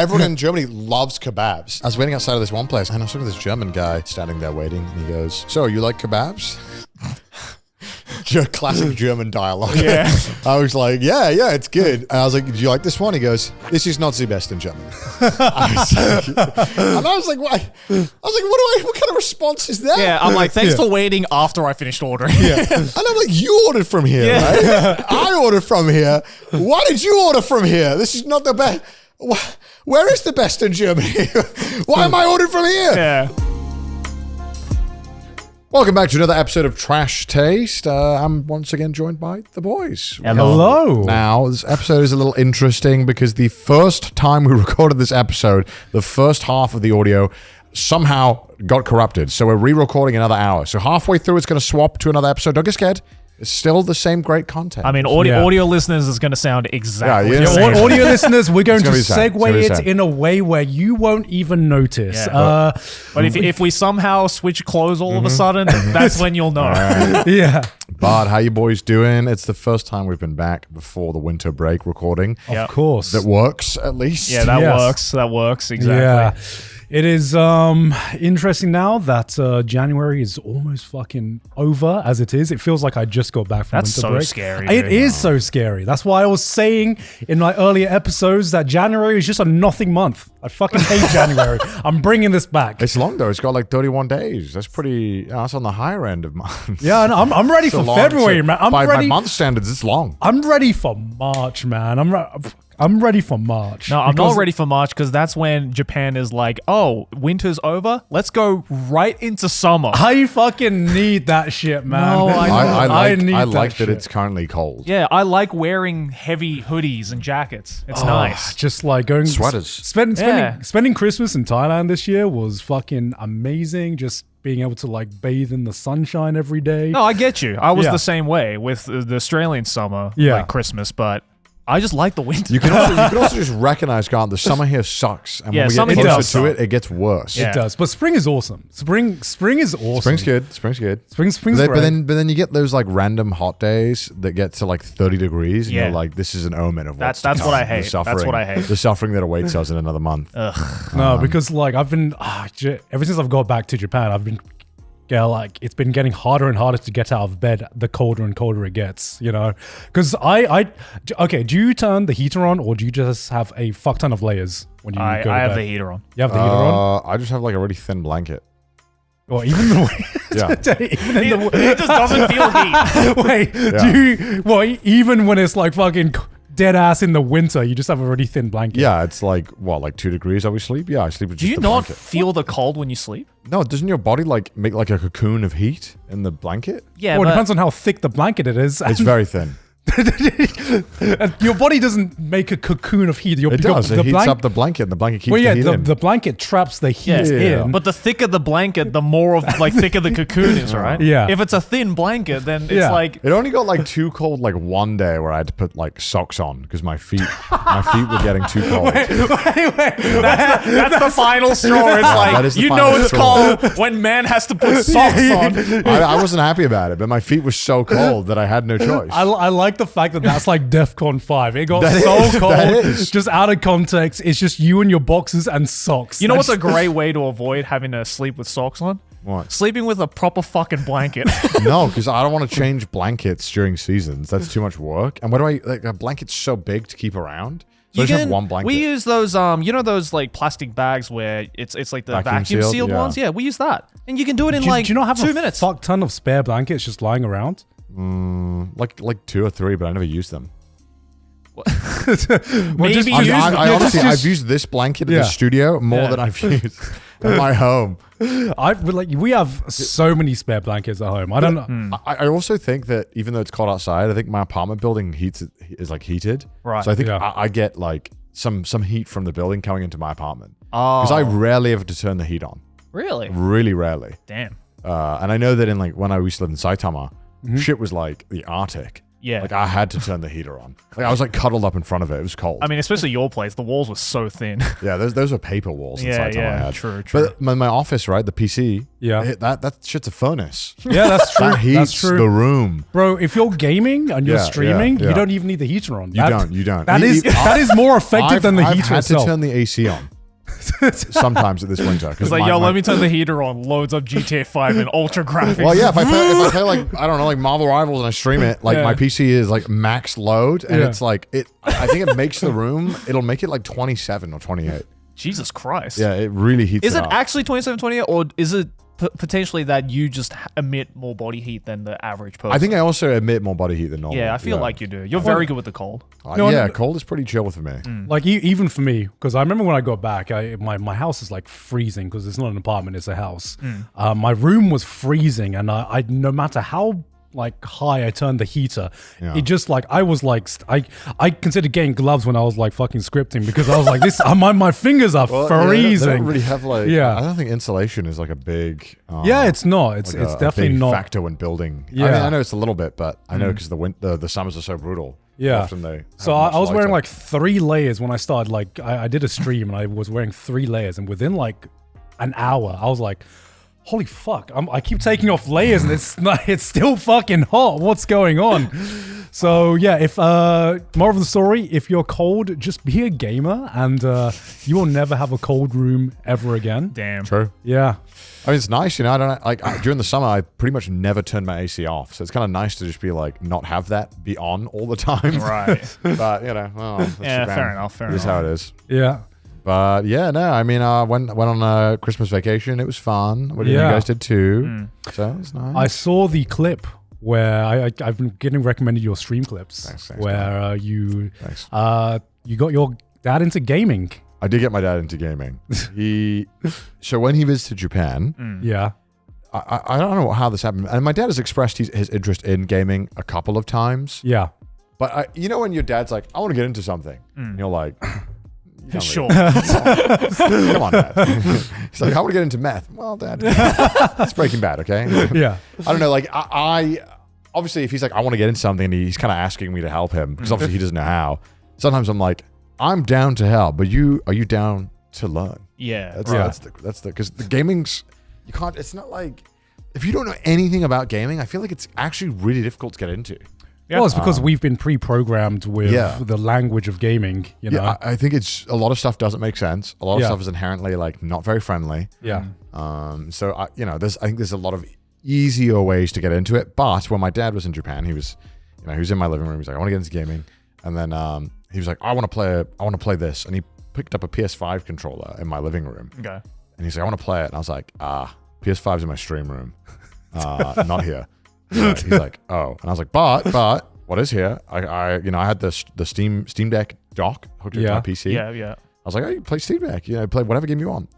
everyone in Germany loves kebabs. I was waiting outside of this one place, and I was looking at this German guy standing there waiting, and he goes, "So, you like kebabs?" Classic German dialogue. Yeah. I was like, yeah, it's good. And I was like, do you like this one? He goes, this is not the best in German. And I was like, what? What kind of response is that? Yeah, I'm like, thanks for waiting after I finished ordering. Yeah. And I'm like, you ordered from here, right? I ordered from here. Why did you order from here? This is not the best. Where is the best in Germany? Why am I ordering from here? Yeah. Welcome back to another episode of Trash Taste. I'm once again joined by the boys. Hello. Now, this episode is a little interesting because the first time we recorded this episode, the first half of the audio somehow got corrupted. So we're re-recording another hour. So halfway through, it's going to swap to another episode. Don't get scared. It's still the same great content. I mean, audio listeners is going to sound exactly the same. Audio listeners, we're going to segue it same. in a way where you won't even notice. Yeah. But if we somehow switch clothes all of a sudden, that's when you'll know. Yeah. But how you boys doing? It's the first time we've been back before the winter break recording. Of course. That works, at least. Yeah, that works. Exactly. Yeah. It is interesting now that January is almost fucking over as it is. It feels like I just got back from That's winter so break. scary. It is so scary. That's why I was saying in my earlier episodes that January is just a nothing month. I fucking hate January. I'm bringing this back. It's long though. It's got like 31 days. That's pretty. That's on the higher end of months. Yeah, and I'm ready for February, man. By month standards, it's long. I'm ready for March, man. I'm ready for March. No, I'm not ready for March because that's when Japan is like, oh, winter's over. Let's go right into summer. I fucking need that shit, man. No, I know. I like that it's currently cold. Yeah, I like wearing heavy hoodies and jackets. It's nice. Just like going Sweaters. Spending Christmas in Thailand this year was fucking amazing. Just being able to like bathe in the sunshine every day. No, I get you. I was the same way with the Australian summer, like Christmas, but I just like the winter. You can also just recognize, Garnt, the summer here sucks. And when we get closer to it, it gets worse. It does. But spring is awesome. Spring is awesome. Spring's good. Spring's great. But then you get those like random hot days that get to like 30 degrees. And you're like, this is an omen of what's That's to what come. I hate. That's what I hate. The suffering that awaits us in another month. No, because like I've been ever since I've got back to Japan, I've been it's been getting harder and harder to get out of bed the colder and colder it gets, you know? Because okay, do you turn the heater on or do you just have a fuck ton of layers when you go to bed? I have the heater on. You have the heater on? I just have like a really thin blanket. Or even the It just doesn't feel heat. Wait, do you, even when it's like fucking dead ass in the winter, you just have a really thin blanket? Yeah, it's like, what, like 2 degrees I always sleep? Yeah, I sleep with just Do you a not blanket. feel the cold when you sleep? No, doesn't your body like make like a cocoon of heat in the blanket? Yeah, well, it depends on how thick the blanket it is. It's very thin. Your body doesn't make a cocoon of heat. It does. It heats up the blanket, and the blanket keeps the heat in. The blanket traps the heat in. But the thicker the blanket, the more of like thicker the cocoon is, right? Yeah. If it's a thin blanket, then it's like it only got like too cold like one day where I had to put like socks on because my feet were getting too cold. Wait. That's the final straw. It's like it's cold when man has to put socks on. I wasn't happy about it, but my feet were so cold that I had no choice. I like the fact that that's like DEFCON 5. It got so cold, just out of context. It's just you and your boxes and socks. You know what's a great way to avoid having to sleep with socks on? What? Sleeping with a proper fucking blanket. No, because I don't want to change blankets during seasons. That's too much work. And what do like a blanket's so big to keep around? So I just have one blanket. We use those, those like plastic bags where it's like the vacuum sealed ones. Yeah, we use that, and you can do it in like 2 minutes. Fuck ton of spare blankets just lying around. Like 2 or 3, but I never use them. Maybe I've used this blanket in the studio more than I've used in my home. We have so many spare blankets at home. I don't know. I also think that even though it's cold outside, I think my apartment building is like heated. Right. So I think I get like some heat from the building coming into my apartment. Because I rarely ever to turn the heat on. Really? Really rarely. Damn. And I know that in like when I used to live in Saitama, shit was like the Arctic. Yeah. Like I had to turn the heater on. Like I was like cuddled up in front of it. It was cold. I mean, especially your place, the walls were so thin. Yeah, those were paper walls inside I had. True. But my office, right, the PC, Yeah. that shit's a furnace. Yeah, that's true. That heats That's true. the room. Bro, if you're gaming and you're Yeah, streaming, yeah. you don't even need the heater on. You don't. That is more effective than the heater I've had itself. to turn the AC on sometimes this winter. It's like, let me turn the heater on. Loads of GTA 5 and ultra graphics. Well, yeah, if I play like, I don't know, like Marvel Rivals and I stream it, like my PC is like max load and it's like, I think it makes the room, it'll make it like 27 or 28. Jesus Christ. Yeah, it really heats Is it up. actually 27, 28, or is it potentially that you just emit more body heat than the average person? I think I also emit more body heat than normal. Yeah, I feel like you do. You're very good with the cold. Cold is pretty chill for me. Like even for me, because I remember when I got back, my house is like freezing because it's not an apartment, it's a house. My room was freezing, and I no matter how like high I turned the heater, it just like I was like I considered getting gloves when I was like fucking scripting because I was like this my fingers are freezing. They don't really have like I don't think insulation is like a big it's not. It's like definitely a big not factor when building. Yeah. I mean, I know it's a little bit, but I know because the summers are so brutal. Yeah. Often they so I was wearing like 3 layers when I started. Like I did a stream and I was wearing 3 layers, and within like an hour, I was like, holy fuck, I keep taking off layers and it's still fucking hot. What's going on? So yeah, if more of the story, if you're cold, just be a gamer and you will never have a cold room ever again. Damn. True. Yeah. I mean, it's nice, you know. I don't like during the summer. I pretty much never turn my AC off, so it's kind of nice to just be like not have that be on all the time. Right. But you know, that's fair enough. Fair This is enough. how it is. Yeah. But yeah, no. I mean, went on a Christmas vacation. It was fun. What you guys did too. So it was nice. I saw the clip where I've been getting recommended your stream clips Thanks, where you got your dad into gaming. I did get my dad into gaming. So when he visited Japan, Yeah. I don't know how this happened. And my dad has expressed his interest in gaming a couple of times. Yeah. But you know when your dad's like, I want to get into something. And you're like, Sure. come on, Dad. He's like, I want to get into meth. Well, Dad, it's Breaking Bad, okay? Yeah. I don't know. Like, I obviously, if he's like, I want to get into something, and he's kind of asking me to help him because obviously he doesn't know how. Sometimes I'm like, I'm down to help, but are you down to learn? Yeah. That's the because the gaming's you can't. It's not like if you don't know anything about gaming, I feel like it's actually really difficult to get into. Yeah. Well, it's because we've been pre-programmed with the language of gaming, you know? Yeah, I think it's a lot of stuff doesn't make sense. A lot of stuff is inherently like not very friendly. Yeah. So I think there's a lot of easier ways to get into it. But when my dad was in Japan, he was in my living room. He's like, I want to get into gaming, and then he was like, I want to play this, and he picked up a PS5 controller in my living room. Okay. And he's like, I want to play it, and I was like, PS5's in my stream room, not here. He's like, oh, and I was like, but what is here? I had the Steam Deck dock hooked into my PC. Yeah. I was like, oh, you play Steam Deck, play whatever game you want.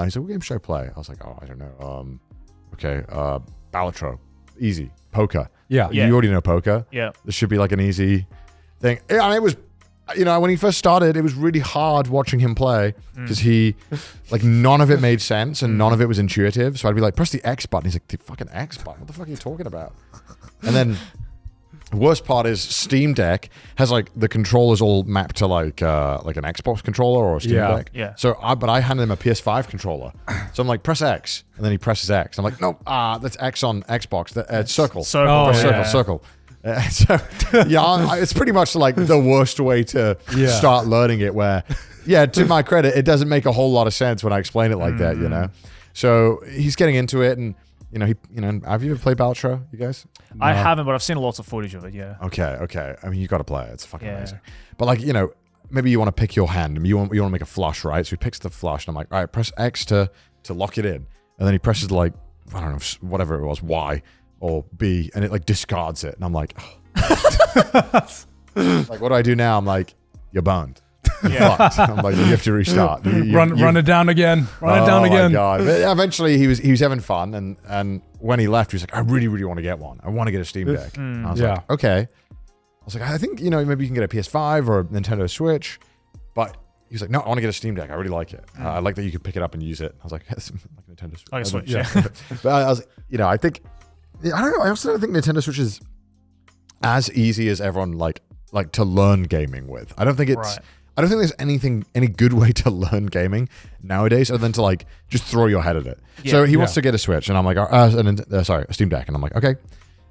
He's like, what game should I play? I was like, oh, I don't know. Okay, Balatro, easy. Poker. Yeah. You already know poker. Yeah. This should be like an easy thing. Yeah, and it was, when he first started, it was really hard watching him play because he, like, none of it made sense and none of it was intuitive. So I'd be like, press the X button. He's like, the fucking X button? What the fuck are you talking about? And then the worst part is Steam Deck has like the controllers all mapped to like an Xbox controller or a Steam Deck. Yeah. So I handed him a PS5 controller. So I'm like, press X, and then he presses X. I'm like, no, that's X on Xbox. Circle. Circle. So it's pretty much like the worst way to start learning it. Where, to my credit, it doesn't make a whole lot of sense when I explain it like that. So he's getting into it, and have you ever played Balatro, you guys? No. I haven't, but I've seen lots of footage of it. Yeah. Okay. I mean, you got to play it. It's fucking amazing. But like, maybe you want to pick your hand, and you want to make a flush, right? So he picks the flush, and I'm like, all right, press X to lock it in, and then he presses like, I don't know, whatever it was, Y or B, and it like discards it, and I'm like, like, what do I do now? I'm like, you're boned. Yeah. I'm like, you have to restart. Run it down again. Run it down again. Oh my God. But eventually he was having fun, and when he left, he was like, I really, really want to get one. I want to get a Steam Deck. I was like, okay. I was like, I think, maybe you can get a PS5 or a Nintendo Switch. But he was like, no, I want to get a Steam Deck. I really like it. I like that you can pick it up and use it. I was like, it's like a Nintendo Switch. Like a Switch, But I was, I think, I don't know. I also don't think Nintendo Switches as easy as everyone like to learn gaming with. I don't think there's any good way to learn gaming nowadays other than to like just throw your head at it. Yeah. So he wants to get a Switch, and I'm like, a Steam Deck, and I'm like, okay.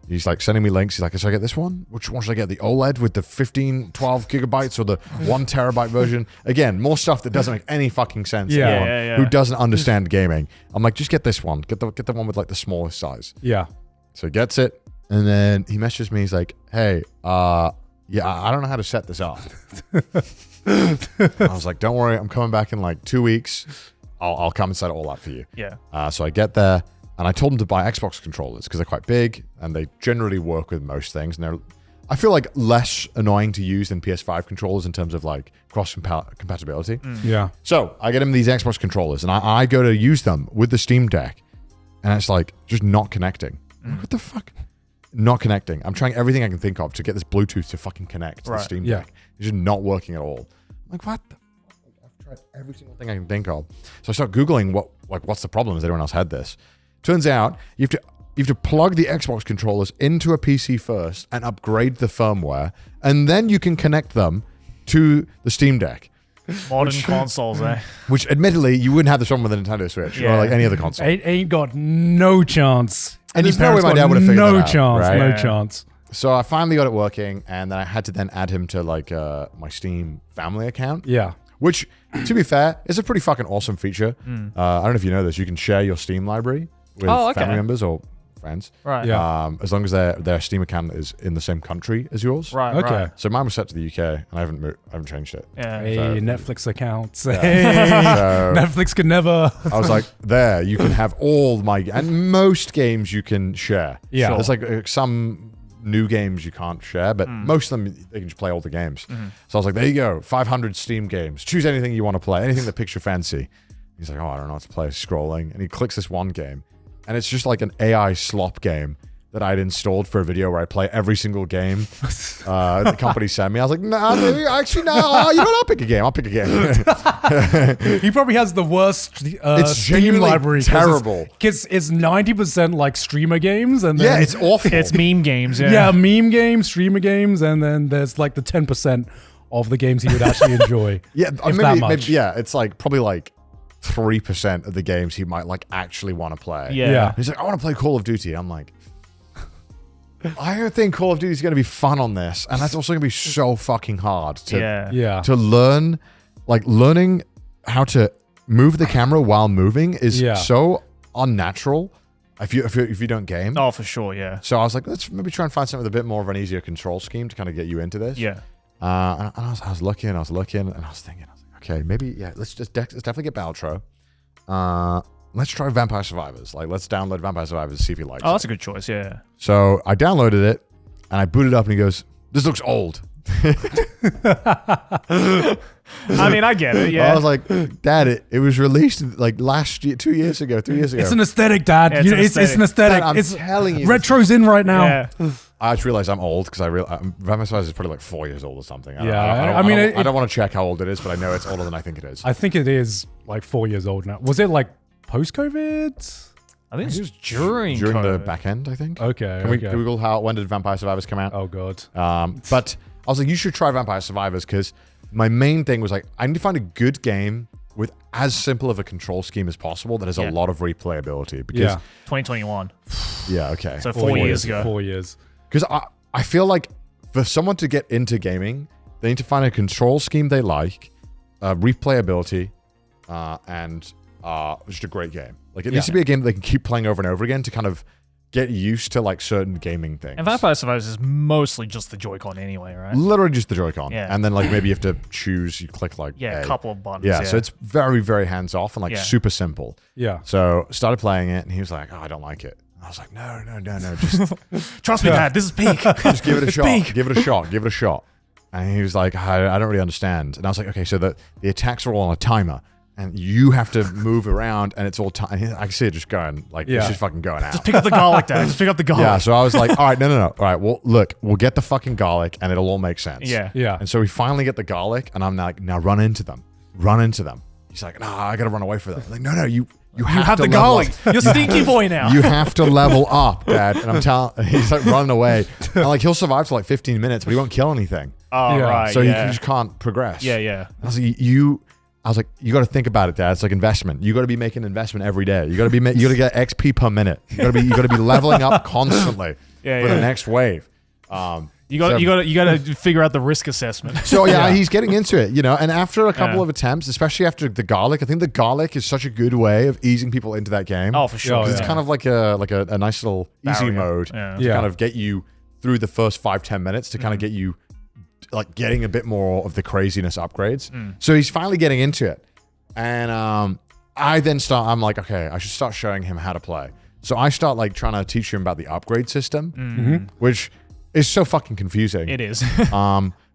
He's like sending me links. He's like, should I get this one? Which one should I get? The OLED with the 12 gigabytes or the 1 terabyte version? Again, more stuff that doesn't make any fucking sense. Who doesn't understand gaming. I'm like, just get this one. Get the one with like the smallest size. Yeah. So he gets it, and then he messages me. He's like, hey, I don't know how to set this up. I was like, don't worry, I'm coming back in like 2 weeks. I'll come and set it all up for you. Yeah. So I get there. And I told them to buy Xbox controllers because they're quite big and they generally work with most things. And they're, I feel like, less annoying to use than PS5 controllers in terms of like cross compatibility. Yeah. So I get them these Xbox controllers and I go to use them with the Steam Deck and it's like just not connecting. What the fuck? Not connecting. I'm trying everything I can think of to get this Bluetooth to fucking connect to the Steam Deck. It's just not working at all. I'm like, what the fuck? I've tried every single thing I can think of. So I start Googling what's the problem? Has anyone else had this? Turns out you have to plug the Xbox controllers into a PC first and upgrade the firmware, and then you can connect them to the Steam Deck. Modern consoles, eh? Which, admittedly, you wouldn't have this problem with a Nintendo Switch or like any other console. It ain't got no chance. And there's no way my dad would have figured no that out, chance, right? no chance. So I finally got it working, and then I had to then add him to like my Steam family account. Yeah. Which, to be fair, is a pretty fucking awesome feature. I don't know if you know this. You can share your Steam library with family members or friends. Right. Yeah. As long as their Steam account is in the same country as yours. Right. Okay. Right. So mine was set to the UK, and I haven't changed it. Yeah. Hey, So- Netflix accounts. Yeah. Hey, So- Netflix could never. I was like, there, you can have all and most games you can share. Yeah. There's like some new games you can't share, but most of them, they can just play all the games. So I was like, there you go, 500 Steam games. Choose anything you want to play, anything that picks your fancy. He's like, oh, I don't know what to play. Scrolling. And he clicks this one game. And it's just like an AI slop game that I'd installed for a video where I play every single game the company sent me. I was like, no, actually, no. You know what? I'll pick a game. He probably has the worst It's Steam genuinely library. terrible. Because it's 90% like streamer games. And then, Yeah, it's awful. It's meme games. Yeah. yeah, meme games, streamer games, and then there's like the 10% of the games he would actually enjoy. Yeah, if that much. yeah, it's like probably like 3% of the games he might like actually want to play. Yeah. Yeah. He's like, I want to play Call of Duty. I'm like, I don't think Call of Duty is going to be fun on this, and that's also going to be so fucking hard to Yeah. to learn. Like learning how to move the camera while moving is so unnatural if you don't game. Oh, for sure. Yeah. So I was like, let's maybe try and find something with a bit more of an easier control scheme to kind of get you into this. Yeah. And I was looking, and I was thinking, okay, maybe, let's definitely get Baltro. Let's try Vampire Survivors. Like, let's download Vampire Survivors and see if he likes it. Oh, that's a good choice. Yeah. So I downloaded it, and I booted up, and he goes, this looks old. I mean, I get it. Yeah. I was like, Dad, it was released like last year, 2 years ago, 3 years ago. It's an aesthetic, Dad. Yeah, it's It's an aesthetic. Dad, I'm it's telling you. Retro's in right now. Yeah. I just realized I'm old because Vampire Survivors is probably like 4 years old or something. Yeah, I don't want to check how old it is, but I know it's older than I think it is. I think it is like 4 years old now. Was it like post-COVID? I think it's just during the COVID. back end, I think. Okay. Can we Google when did Vampire Survivors come out? Oh, God. But I was like, you should try Vampire Survivors because my main thing was like, I need to find a good game with as simple of a control scheme as possible that has a lot of replayability. Because 2021. Yeah, okay. So 4 years ago. 4 years. Because I feel like for someone to get into gaming, they need to find a control scheme they like, replayability, and just a great game. Like it needs to be a game that they can keep playing over and over again to kind of get used to like certain gaming things. And Vampire Survivors is mostly just the Joy-Con anyway, right? Literally just the Joy-Con. Yeah. And then like maybe you have to choose, you click like Yeah, A. a couple of buttons. Yeah, so it's very, very hands-off and like super simple. Yeah. So started playing it and he was like, oh, I don't like it. And I was like, no, just Trust me, Dad, this is peak. just give it a shot. peak. Give it a shot. Give it a shot. And he was like, I don't really understand. And I was like, okay, so the attacks are all on a timer. And you have to move around, and it's all time. I can see it just going, like, it's just fucking going out. Just pick up the garlic, Dad. Just pick up the garlic. Yeah, so I was like, all right, no. All right, well, look, we'll get the fucking garlic, and it'll all make sense. Yeah. Yeah. And so we finally get the garlic, and I'm like, now run into them. He's He's like, nah, I gotta run away from them. I'm like, no, you have have to the level garlic. up. You're stinky boy now. You have to level up, Dad. And I'm telling, he's like running away. And like he'll survive for like 15 minutes, but he won't kill anything. Oh, right. So you just can't progress. Yeah. I was like, you got to think about it, Dad. It's like investment. You got to be making investment every day. You got to get XP per minute. You got to be leveling up constantly for the next wave. You got to figure out the risk assessment. So he's getting into it, and after a couple of attempts, especially after the garlic, I think the garlic is such a good way of easing people into that game. Oh, for sure. It's kind of like a nice little easy mode to kind of get you through the first 5-10 minutes to kind of get you like getting a bit more of the craziness upgrades. So he's finally getting into it. And I'm like, okay, I should start showing him how to play. So I start like trying to teach him about the upgrade system, which is so fucking confusing. It is.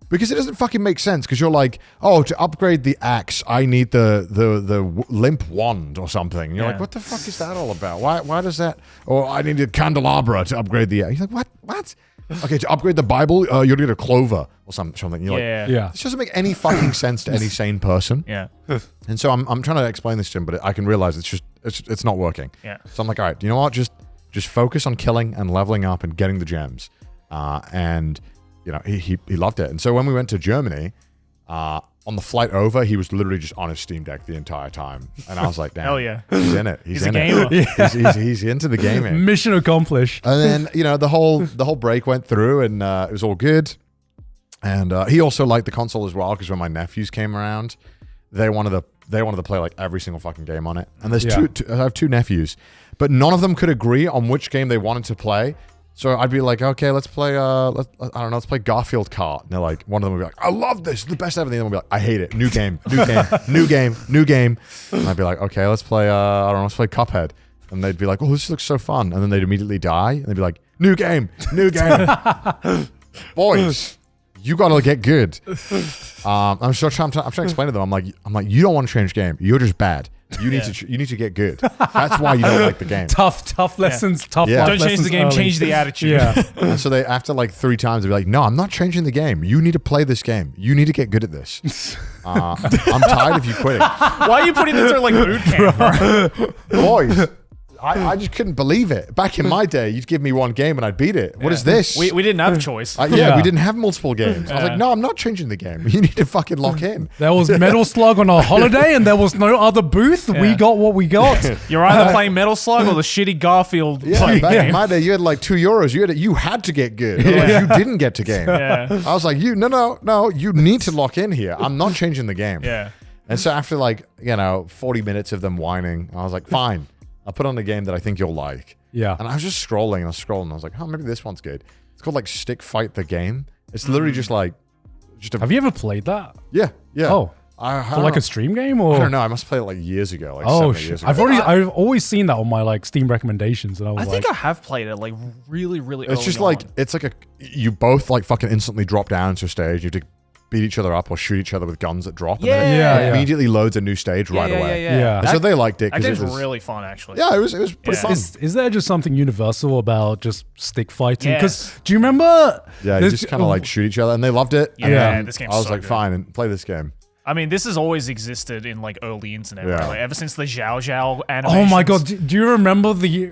Because it doesn't fucking make sense. Because you're like, oh, to upgrade the axe, I need the limp wand or something. And you're like, what the fuck is that all about? Why does that? Or I need a candelabra to upgrade the axe. He's like, what? Okay, to upgrade the Bible, you'll need a clover or something. You're like, this doesn't make any fucking sense to any sane person. Yeah. And so I'm trying to explain this to him, but I can realize it's not working. Yeah. So I'm like, all right, you know what? Just focus on killing and leveling up and getting the gems. And he loved it. And so when we went to Germany, on the flight over, he was literally just on his Steam Deck the entire time. And I was like, damn. Hell yeah. He's in it. He's a gamer. He's into the gaming. Mission accomplished. And then, the whole break went through and it was all good. And he also liked the console as well, because when my nephews came around, they wanted to play like every single fucking game on it. And there's I have 2 nephews, but none of them could agree on which game they wanted to play. So I'd be like, okay, let's play, let's play Garfield Kart. And they're like, one of them would be like, I love this, it's the best ever. And the other one would be like, I hate it, new game. New game. And I'd be like, okay, let's play, let's play Cuphead. And they'd be like, oh, this looks so fun. And then they'd immediately die. And they'd be like, new game. Boys, you gotta get good. I'm trying to explain to them. I'm like, you don't want to change game. You're just bad. You need to get good. That's why you don't like the game. Tough lessons. Tough life Don't change the game. early. Change the attitude. Yeah. And so they, after like 3 times, they'd be like, no, I'm not changing the game. You need to play this game. You need to get good at this. I'm tired of you quitting. Why are you putting this in like boot camp, bro? Boys, I just couldn't believe it. Back in my day, you'd give me one game and I'd beat it. What is this? We didn't have a choice. We didn't have multiple games. I was like, no, I'm not changing the game. You need to fucking lock in. There was Metal Slug on a holiday and there was no other booth. We got what we got. You're either playing Metal Slug or the shitty Garfield back in my day, you had like €2. You had to get good. Otherwise you didn't get to game. I was like, no, you need to lock in here. I'm not changing the game. Yeah. And so after 40 minutes of them whining, I was like, fine. I'll put on a game that I think you'll like. Yeah. And I was just scrolling and I was like, oh, maybe this one's good. It's called like Stick Fight the Game. It's literally just a... Have you ever played that? Yeah. Oh. For like a stream game or? I don't know. I must have played it like years ago. Like 7 years ago. I've always seen that on my like Steam recommendations, and I think I have played it like really early. It's just like it's like you both like fucking instantly drop down to a stage. You have to beat each other up or shoot each other with guns that drop. And then it immediately loads a new stage right away. Yeah. And so they liked it. That game's really fun, actually. Yeah, it was pretty fun. Is there just something universal about just stick fighting? Because do you remember? Yeah, you just kind of like shoot each other, and they loved it. Yeah, this game's I was so like, good. fine, and play this game. I mean, this has always existed in like early internet. Yeah. Right? Like, ever since the Zhao Zhao animations. Oh my god, do you remember the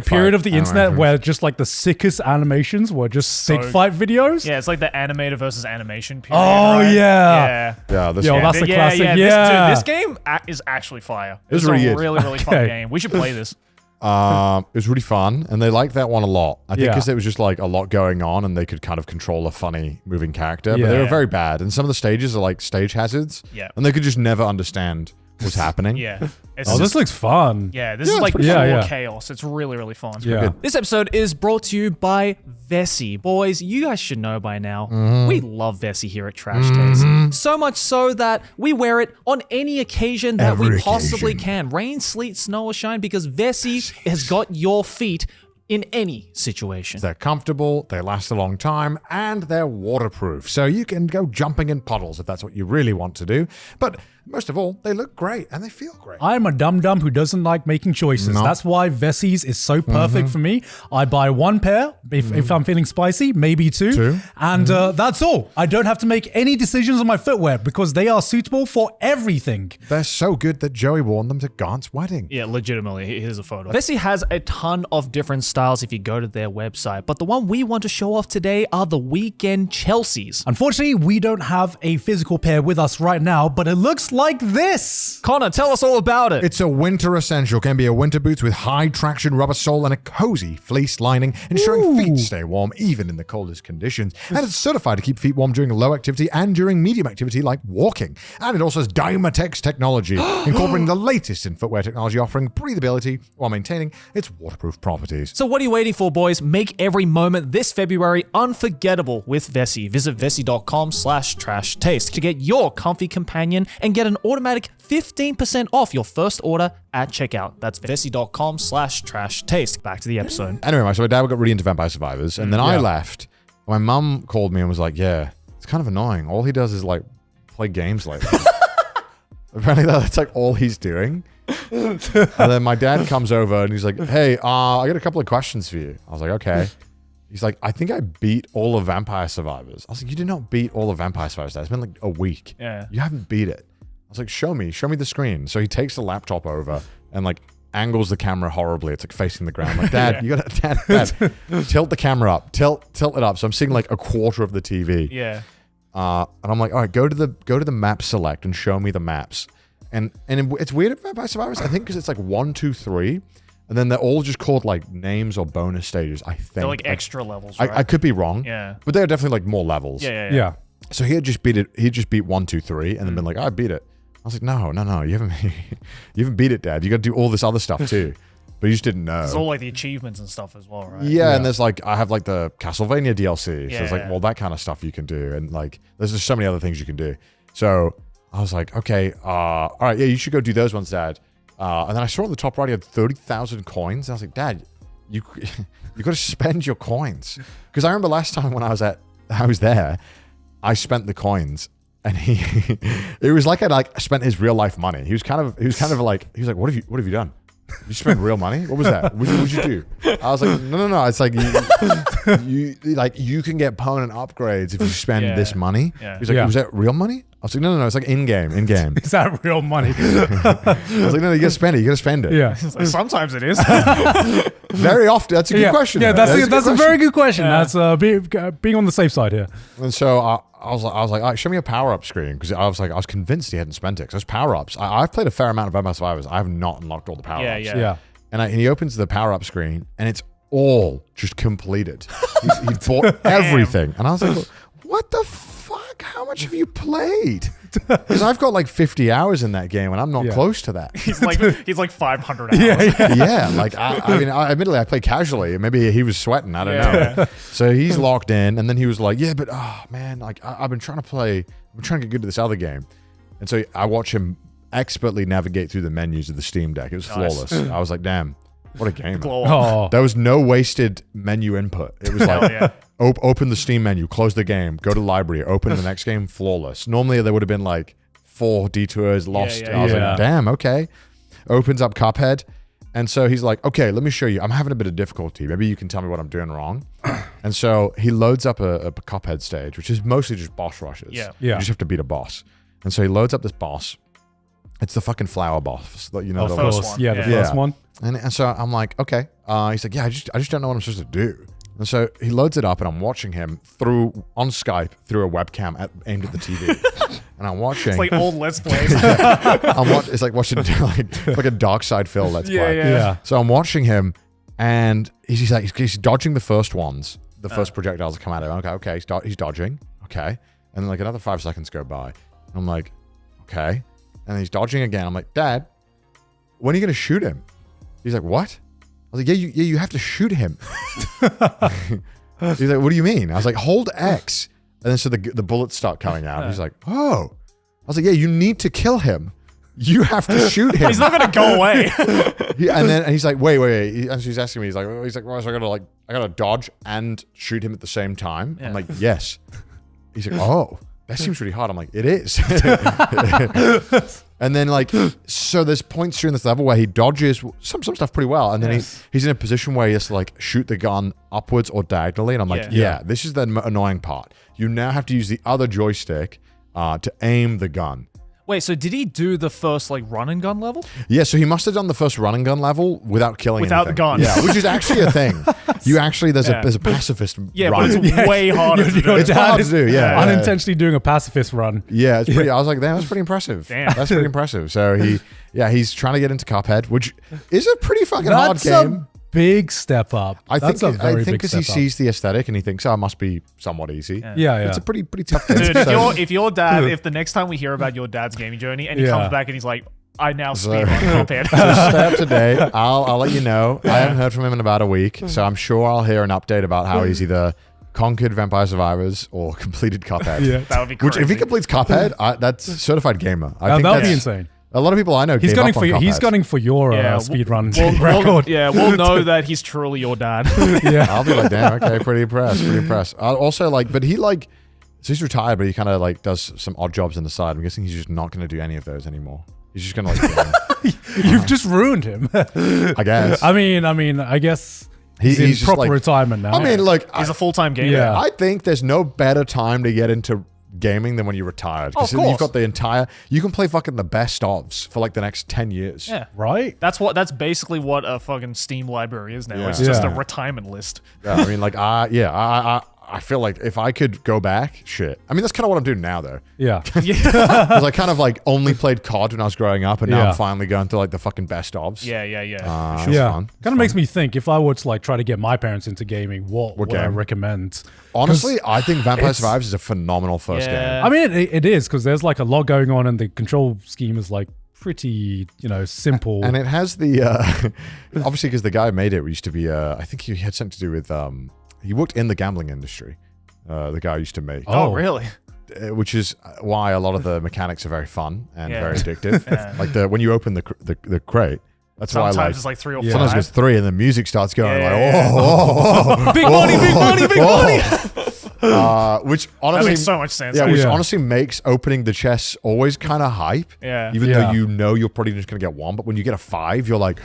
period of the internet animations. where just like the sickest animations were just stick fight videos? Yeah, it's like the animator versus animation period. Oh right? yeah. Yeah, this Yo, game. that's the classic. Yeah. This game is actually fire. It's really a good. really fun game. We should play this. It was really fun, and they liked that one a lot. I think because there was just like a lot going on, and they could kind of control a funny moving character. But they were very bad, and some of the stages are like stage hazards. Yeah. And they could just never understand what's happening. Yeah. This looks fun. Yeah, this is like pure chaos. It's really fun. Yeah. This episode is brought to you by Vessi. Boys, you guys should know by now, we love Vessi here at Trash Taste. So much so that we wear it on any occasion that we possibly can. Rain, sleet, snow, or shine, because Vessi has got your feet in any situation. They're comfortable, they last a long time, and they're waterproof. So you can go jumping in puddles if that's what you really want to do. But Most of all, they look great and they feel great. I'm a dum-dum who doesn't like making choices. No. That's why Vessi's is so perfect for me. I buy one pair if I'm feeling spicy, maybe two. And that's all. I don't have to make any decisions on my footwear because they are suitable for everything. They're so good that Joey wore them to Garnt's wedding. Yeah, legitimately. Here's a photo. Vessi has a ton of different styles if you go to their website, but the one we want to show off today are the weekend Chelseas. Unfortunately, we don't have a physical pair with us right now, but it looks like this. Connor, tell us all about it. It's a winter essential. Can be a winter boots with high traction rubber sole and a cozy fleece lining, ensuring feet stay warm even in the coldest conditions. And it's certified to keep feet warm during low activity and during medium activity like walking. And it also has Dymatex technology, incorporating the latest in footwear technology, offering breathability while maintaining its waterproof properties. So what are you waiting for, boys? Make every moment this February unforgettable with Vessi. Visit vessi.com/trash taste to get your comfy companion and get an automatic 15% off your first order at checkout. That's vessi.com/trash taste. Back to the episode. Anyway, so my dad got really into Vampire Survivors, and then I left. My mum called me and was like, yeah, it's kind of annoying. All he does is like play games lately. Apparently that's like all he's doing. And then my dad comes over and he's like, hey, I got a couple of questions for you. I was like, okay. He's like, I think I beat all of Vampire Survivors. I was like, you did not beat all of Vampire Survivors. It's been like a week. Yeah. You haven't beat it. I was like, show me the screen. So he takes the laptop over and like angles the camera horribly. It's like facing the ground. I'm like, Dad, you gotta Dad, tilt the camera up. Tilt it up. So I'm seeing like a quarter of the TV. Yeah. And I'm like, all right, go to the map select and show me the maps. And it's weird at Vampire Survivors, I think, because it's like 1, 2, 3. And then they're all just called like names or bonus stages, I think. They're like extra levels, right? I could be wrong. Yeah. But they're definitely like more levels. Yeah. So he had just beat it. He had just beat 1, 2, 3, and then been like, I beat it. I was like, no, you haven't beat it, Dad. You got to do all this other stuff too. But you just didn't know. It's all like the achievements and stuff as well, right? Yeah, and there's like, I have like the Castlevania DLC. So there's like Yeah. all that kind of stuff you can do. And like, there's just so many other things you can do. So I was like, okay, all right, yeah, you should go do those ones, Dad. And then I saw on the top right, he had 30,000 coins. And I was like, Dad, you got to spend your coins. Because I remember last time when I was there, I spent the coins. And it was like I like spent his real life money. He was kind of like, what have you done? You spent real money? What was that? What did you do? I was like, no. It's like you can get permanent upgrades if you spend this money. Yeah. He's like, was that real money? I was like, no. It's like in game. Is that real money? I was like, no, you gotta spend it. You gotta spend it. Yeah. Like, sometimes it is. Very often. That's a good question. Yeah, that's a very good question. Yeah. That's being on the safe side here. And so I was like, all right, show me a power up screen, because I was convinced he hadn't spent it. Because there's power ups. I've played a fair amount of Vampire Survivors. I have not unlocked all the power ups. Yeah. And he opens the power up screen, and it's all just completed. He's bought everything, and I was like, what the fuck? How much have you played? Because I've got like 50 hours in that game, and I'm not close to that. He's like 500 hours. Yeah, like I mean, admittedly, I play casually, and maybe he was sweating. I don't know. So he's locked in, and then he was like, "Yeah, but man, like I've been trying to get good at this other game," and so I watch him expertly navigate through the menus of the Steam Deck. It was flawless. I was like, "Damn, what a game!" Glow up. There was no wasted menu input. It was like, open the Steam menu, close the game, go to library, open the next game, flawless. Normally there would have been like 4 detours lost. I was like, damn, okay. Opens up Cuphead. And so he's like, okay, let me show you. I'm having a bit of difficulty. Maybe you can tell me what I'm doing wrong. And so he loads up a Cuphead stage, which is mostly just boss rushes. Yeah. You just have to beat a boss. And so he loads up this boss. It's the fucking flower boss. You know, Of the first course. one. Yeah, the first one. and so I'm like, okay. He's like, yeah, I just don't know what I'm supposed to do. And so he loads it up, and I'm watching him on Skype through a webcam aimed at the TV. And I'm watching. It's like old Let's Plays. It's like watching like a Dark Side Phil Let's Play. Yeah. So I'm watching him, and he's dodging the first ones. The first projectiles come at him. Okay, he's dodging. Okay. And then like another 5 seconds go by. And I'm like, okay. And he's dodging again. I'm like, Dad, when are you going to shoot him? He's like, what? I was like, you have to shoot him. He's like, what do you mean? I was like, hold X. And then so the bullets start coming out. He's like, oh. I was like, yeah, you need to kill him. You have to shoot him. He's not gonna go away. And he's like, wait. And she's asking me, he's like, well, so I gotta dodge and shoot him at the same time. I'm like, yes. He's like, oh, that seems really hard. I'm like, it is. And then like, so there's points during this level where he dodges some stuff pretty well. And then he's in a position where he has to like shoot the gun upwards or diagonally. And I'm like, this is the annoying part. You now have to use the other joystick to aim the gun. Wait, so did he do the first like run and gun level? Yeah, so he must have done the first run and gun level without killing Without anything. the gun. Yeah, which is actually a thing. You actually, there's a pacifist run. But it's way harder to do. It's hard to do, Unintentionally doing a pacifist run. Yeah, it's pretty. I was like, damn, that's pretty impressive. Damn. That's pretty impressive. So he's trying to get into Cuphead, which is a pretty fucking hard game. Big step up. I That's think a very big because step he sees the aesthetic and he thinks, oh, it must be somewhat easy. Yeah. It's a pretty tough game. Dude, if the next time we hear about your dad's gaming journey and he comes back and he's like, I now speedrun Cuphead. Stay up to date. I'll let you know. I haven't heard from him in about a week, so I'm sure I'll hear an update about how he's either conquered Vampire Survivors or completed Cuphead. Yeah. That would be crazy. Which, if he completes Cuphead, that's certified gamer. I think that would be that's- insane. A lot of people I know He's gave gunning up on for you. He's Cuphead. gunning for your speedrun record. We'll know that he's truly your dad. Yeah. I'll be like, damn, okay, pretty impressed. Also, like, but he like, so he's retired, but he kind of like does some odd jobs on the side. I'm guessing he's just not going to do any of those anymore. He's just going to like, You've just ruined him. I guess. I guess he's in just proper like- retirement now. I mean, look, He's a full-time gamer. Yeah. I think there's no better time to get into gaming than when you're retired. Because Of course. you've got the entire, you can play fucking the best ofs for like the next 10 years. Yeah. right? That's basically what a fucking Steam library is now. Yeah. It's just a Yeah. retirement list. Yeah, I mean, like, I feel like if I could go back, shit. I mean, that's kind of what I'm doing now, though. Yeah. Because I kind of like only played COD when I was growing up, and now Yeah. I'm finally going to like the fucking best ofs. Yeah. It's Yeah. fun. Kind of makes me think if I were to like try to get my parents into gaming, what would I game? recommend? Honestly, I think Vampire Survivors is a phenomenal first Yeah. game. I mean, it is because there's like a lot going on and the control scheme is like pretty, simple. And it has the, obviously because the guy who made it used to be, I think he had something to do with, he worked in the gambling industry. The guy used to make, Oh, really? which is why a lot of the mechanics are very fun and Yeah. very addictive. Yeah. Like when you open the crate, that's why Sometimes it's like 3 or 5. sometimes it's 3 and the music starts going Yeah. like, Big money, big money, big money. which That honestly makes so much sense. Yeah, which Yeah. honestly makes opening the chests always kind of hype. Yeah. Even Yeah. though you know you're probably just gonna get one, but when you get a 5, you're like,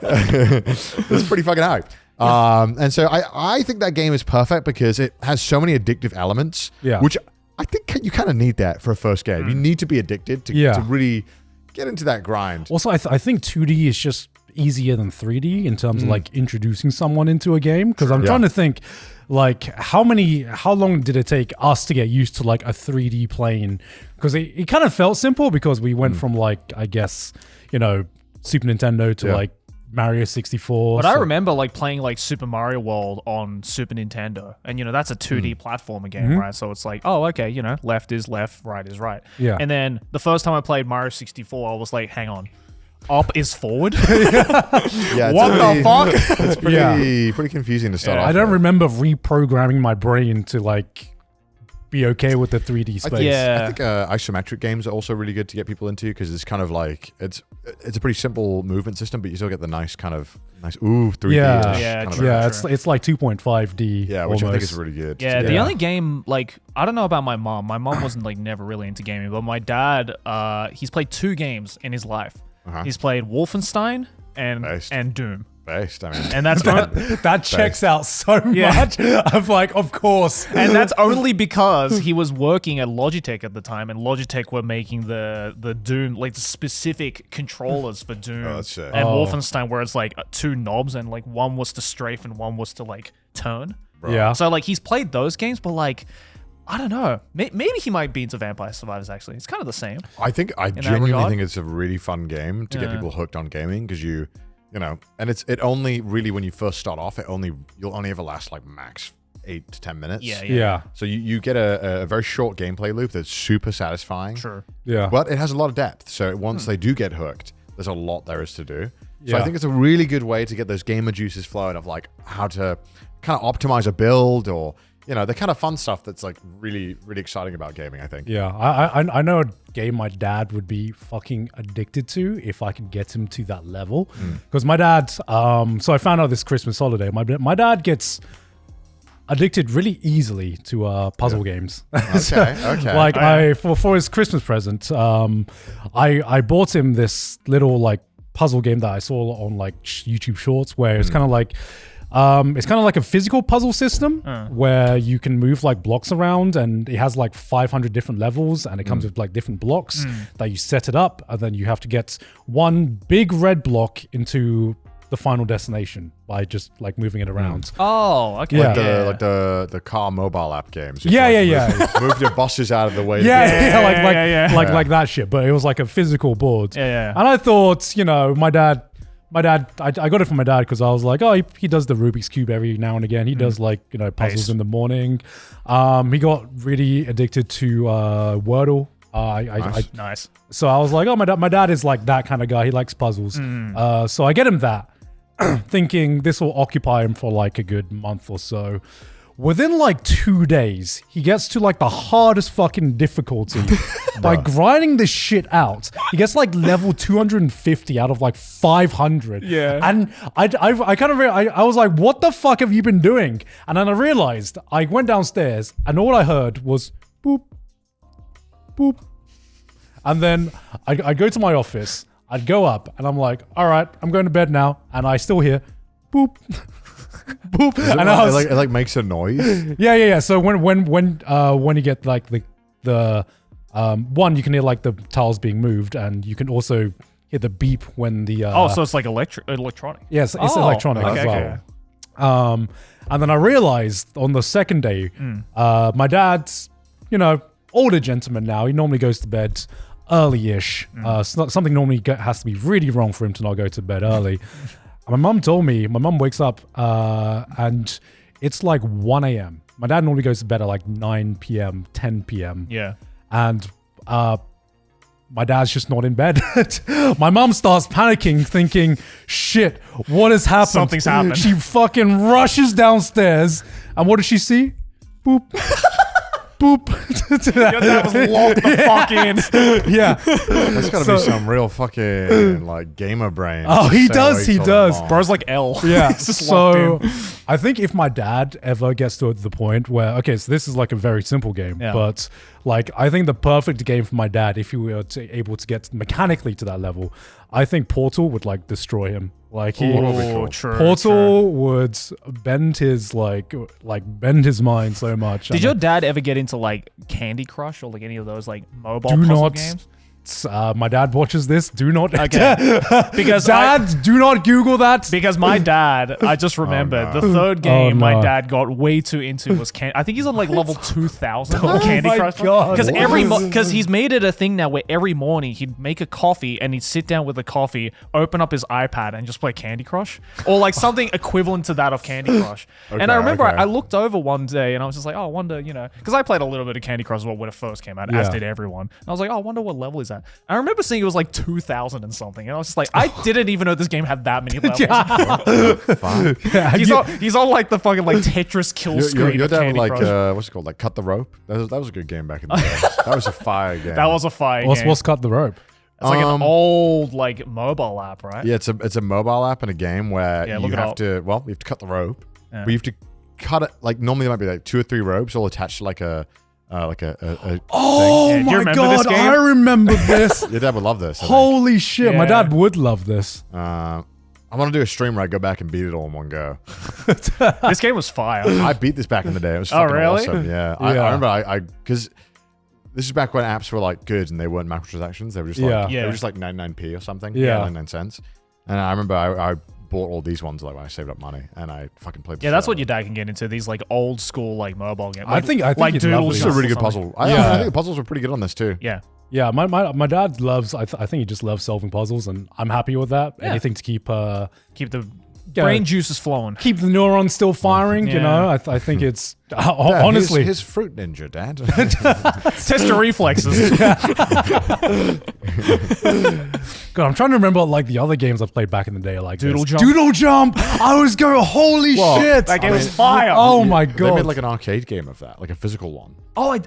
it's pretty fucking hype. And so I think that game is perfect because it has so many addictive elements. Yeah. Which I think you kind of need that for a first game. You need to be addicted to really get into that grind. Also, I think 2D is just easier than 3D in terms of like introducing someone into a game. Because I'm trying to think, like, how long did it take us to get used to like a 3D plane? Because it kind of felt simple because we went from like, I guess, Super Nintendo to like Mario 64. But I remember like playing like Super Mario World on Super Nintendo, and that's a 2D platformer game, right? So it's like, oh, okay, left is left, right is right. Yeah. And then the first time I played Mario 64, I was like, hang on, up is forward. Yeah, What the fuck? It's pretty confusing to start off. I don't with. remember reprogramming my brain to like be okay with the 3D space. Yeah. I think isometric games are also really good to get people into because it's kind of like it's a pretty simple movement system, but you still get the nice 3D. Yeah, kind of true. Yeah, atmosphere. it's like 2.5D. Yeah, which I think is almost. really good. Yeah, the Yeah. only game, like, I don't know about my mom. My mom wasn't like never really into gaming, but my dad, he's played 2 games in his life. Uh-huh. He's played Wolfenstein Based. and Doom. Based, I mean, And that's That checks out so Yeah. much. I'm like, of course. and that's only because he was working at Logitech at the time, and Logitech were making the Doom, like the specific controllers for Doom that's sick. and Oh. Wolfenstein, where it's like 2 knobs and like one was to strafe and one was to like turn. Yeah. So like he's played those games, but like I don't know, maybe he might be into Vampire Survivors. Actually, it's kind of the same. I that genuinely regard. think it's a really fun game to get Yeah. people hooked on gaming because and it only really when you first start off, you'll only ever last like max 8 to 10 minutes. Yeah. So you get a very short gameplay loop that's super satisfying. Sure. Yeah. But it has a lot of depth. So once they do get hooked, there's a lot there is to do. So I Yeah. think it's a really good way to get those gamer juices flowing of like how to kind of optimize a build or, the kind of fun stuff that's like really, really exciting about gaming, I think. Yeah, I know a game my dad would be fucking addicted to if I could get him to that level. Because my dad, so I found out this Christmas holiday, my dad gets addicted really easily to puzzle games. Okay. Like for his Christmas present, I bought him this little like puzzle game that I saw on like YouTube Shorts, where it's kind of like a physical puzzle system where you can move like blocks around, and it has like 500 different levels, and it comes with like different blocks that you set it up, and then you have to get one big red block into the final destination by just like moving it around. Oh, okay. Yeah. Like the car mobile app games. Yeah. Move your buses out of the way. Like that shit. But it was like a physical board. Yeah. And I thought, my dad, I got it from my dad because I was like, oh, he does the Rubik's Cube every now and again. He does like, puzzles in the morning. He got really addicted to Wordle. Nice. So I was like, oh, my dad is like that kind of guy. He likes puzzles. So I get him that, thinking this will occupy him for like a good month or so. Within like 2 days, he gets to like the hardest fucking difficulty by grinding this shit out. He gets like level 250 out of like 500. Yeah. And I kind of I was like, what the fuck have you been doing? And then I realized I went downstairs and all I heard was boop, boop. And then I go to my office, I'd go up and I'm like, all right, I'm going to bed now. And I still hear boop. Boop. And it like makes a noise. Yeah. So when you get like the one, you can hear like the tiles being moved, and you can also hear the beep when the so it's like electronic. Yes, it's electronic as well. Okay. And then I realized on the second day, my dad's older gentleman now. He normally goes to bed early-ish. Something normally has to be really wrong for him to not go to bed early. My mum wakes up and it's like 1 a.m. My dad normally goes to bed at like 9 p.m., 10 p.m. Yeah. And my dad's just not in bed. My mum starts panicking, thinking, shit, what has happened? Something's happened. She fucking rushes downstairs. And what does she see? Boop. Boop. Your dad was locked the fuck in. Yeah. That's gotta be some real fucking like gamer brain. Oh, he does. Bro's like L. Yeah. He's just locked in. I think if my dad ever gets to the point where, okay, so this is like a very simple game, but like I think the perfect game for my dad, if he were able to get mechanically to that level, I think Portal would like destroy him. Like Portal would bend his bend his mind so much. Did your dad ever get into like Candy Crush or like any of those like mobile puzzle games? My dad watches this. Do not. Okay. Because Dad, do not Google that. Because my dad, I just remembered the third game my dad got way too into was I think he's on like level 2000 on Candy Crush. Because he's made it a thing now where every morning he'd make a coffee and he'd sit down with a coffee, open up his iPad and just play Candy Crush or like something equivalent to that of Candy Crush. And I remember I looked over one day and I was just like, oh, I wonder, because I played a little bit of Candy Crush when it first came out, as did everyone. And I was like, oh, I wonder what level is that. I remember seeing it was like 2000 and something, and I was just like, I didn't even know this game had that many levels. He's on like the fucking like Tetris kill screen. Your of dad Candy like Crush. what's it called? Like Cut the Rope. That was a good game back in the day. That was a fire game. That was a fire game. What's Cut the Rope? It's like an old like mobile app, right? Yeah, it's a mobile app and a game where you have to cut the rope, but you have to cut it like normally there might be like 2 or 3 ropes all attached to like a oh thing. my my god, I remember this. Your dad would love this. Holy shit, my dad would love this. I want to do a stream where I go back and beat it all in one go. This game was fire. I beat this back in the day. It was fucking awesome. Yeah. I remember because this is back when apps were like good and they weren't microtransactions. They were just like they were just like 99p or something. 99 cents. And I remember I bought all these ones like when I saved up money and I fucking played. That's what your dad can get into, these like old school like mobile games. I think like Doodle. This is a really good puzzle. I think the puzzles were pretty good on this too. Yeah, my dad loves. I think he just loves solving puzzles, and I'm happy with that. Anything to keep the brain juices flowing, keep the neurons still firing. I think it's honestly his fruit ninja, Dad. Test your reflexes. God, I'm trying to remember like the other games I played back in the day, like Doodle Jump. Doodle Jump. I was going, holy shit! That game was fire. Oh my god! They made like an arcade game of that, like a physical one. Oh, I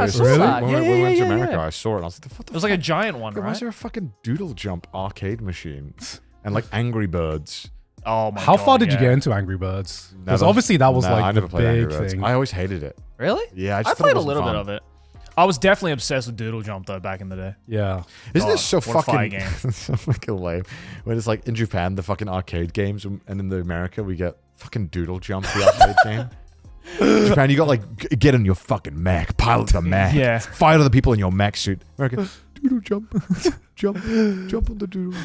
saw that. When we went to America, I saw it. And I was like, what the It was like a giant one, right? Why is there a fucking Doodle Jump arcade machine and like Angry Birds? Oh my god. How far did you yeah. get into Angry Birds? Because Never. obviously that was No, I like the never played Angry big Birds. thing. I always hated it. Really? Yeah, I I just thought played it a wasn't little fun. bit of it. I was definitely obsessed with Doodle Jump though back in the day. Yeah. Isn't this so what a fire fucking game. so fucking lame? When it's like in Japan, the fucking arcade games, and in the America, we get fucking Doodle Jump, the arcade game. In Japan, you got like get in your fucking mech, pilot the mech, Yeah. fight other people in your mech suit. America, Doodle Jump, jump on the doodles.